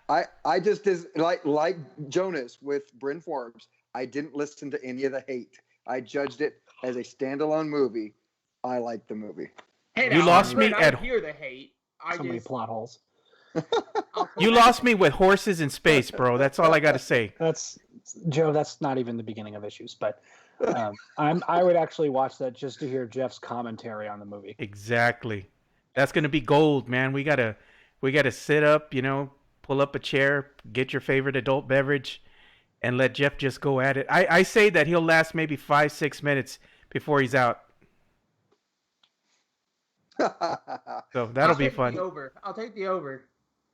I just like Jonas with Bryn Forbes. I didn't listen to any of the hate. I judged it as a standalone movie. I liked the movie. Hey, you lost me at hear the hate. So many plot holes. You lost me with horses in space, bro. That's all I got to say. That's Joe. That's not even the beginning of issues, but I would actually watch that just to hear Jeff's commentary on the movie. Exactly. That's gonna be gold, man. We gotta sit up, pull up a chair, get your favorite adult beverage, and let Jeff just go at it. I say that he'll last maybe 5-6 minutes before he's out. So that'll be fun. I'll take the over.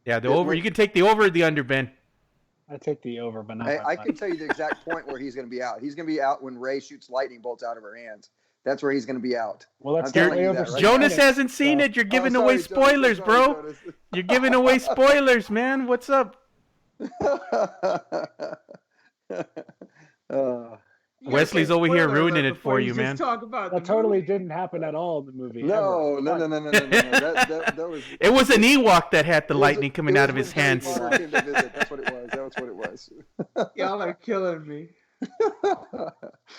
Yeah, the over. You can take the over or the under, Ben. I take the over, but not. I can tell you the exact point where he's going to be out. He's going to be out when Rey shoots lightning bolts out of her hands. That's where he's going to be out. Well, that's definitely over. Right? Jonas hasn't seen it. You're giving away spoilers, bro. You're giving away spoilers, man. What's up? Wesley's over here ruining it for you, man. Talk about that totally didn't happen at all in the movie. No. That was. It was an Ewok that had the lightning coming out of his hands. That's what it was. Y'all are killing me.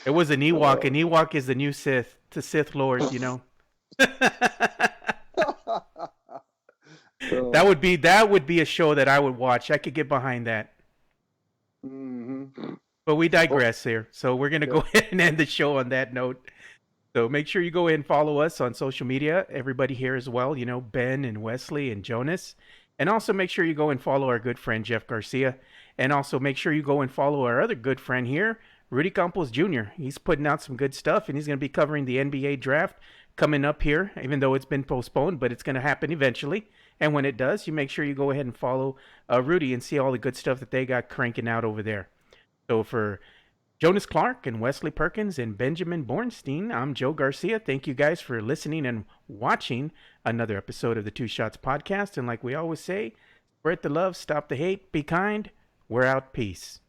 It was an Ewok. An Ewok is the new Sith, the Sith Lord, That would be a show that I would watch. I could get behind that. Mm-hmm. But we digress here. So we're going to go ahead and end the show on that note. So make sure you go ahead and follow us on social media. Everybody here as well, Ben and Wesley and Jonas. And also make sure you go and follow our good friend, Jeff Garcia. And also make sure you go and follow our other good friend here, Rudy Campos Jr. He's putting out some good stuff, and he's going to be covering the NBA draft coming up here, even though it's been postponed, but it's going to happen eventually. And when it does, you make sure you go ahead and follow Rudy and see all the good stuff that they got cranking out over there. So for Jonas Clark and Wesley Perkins and Benjamin Bornstein, I'm Joe Garcia. Thank you guys for listening and watching another episode of the Two Shots Podcast. And like we always say, spread the love, stop the hate, be kind. We're out. Peace.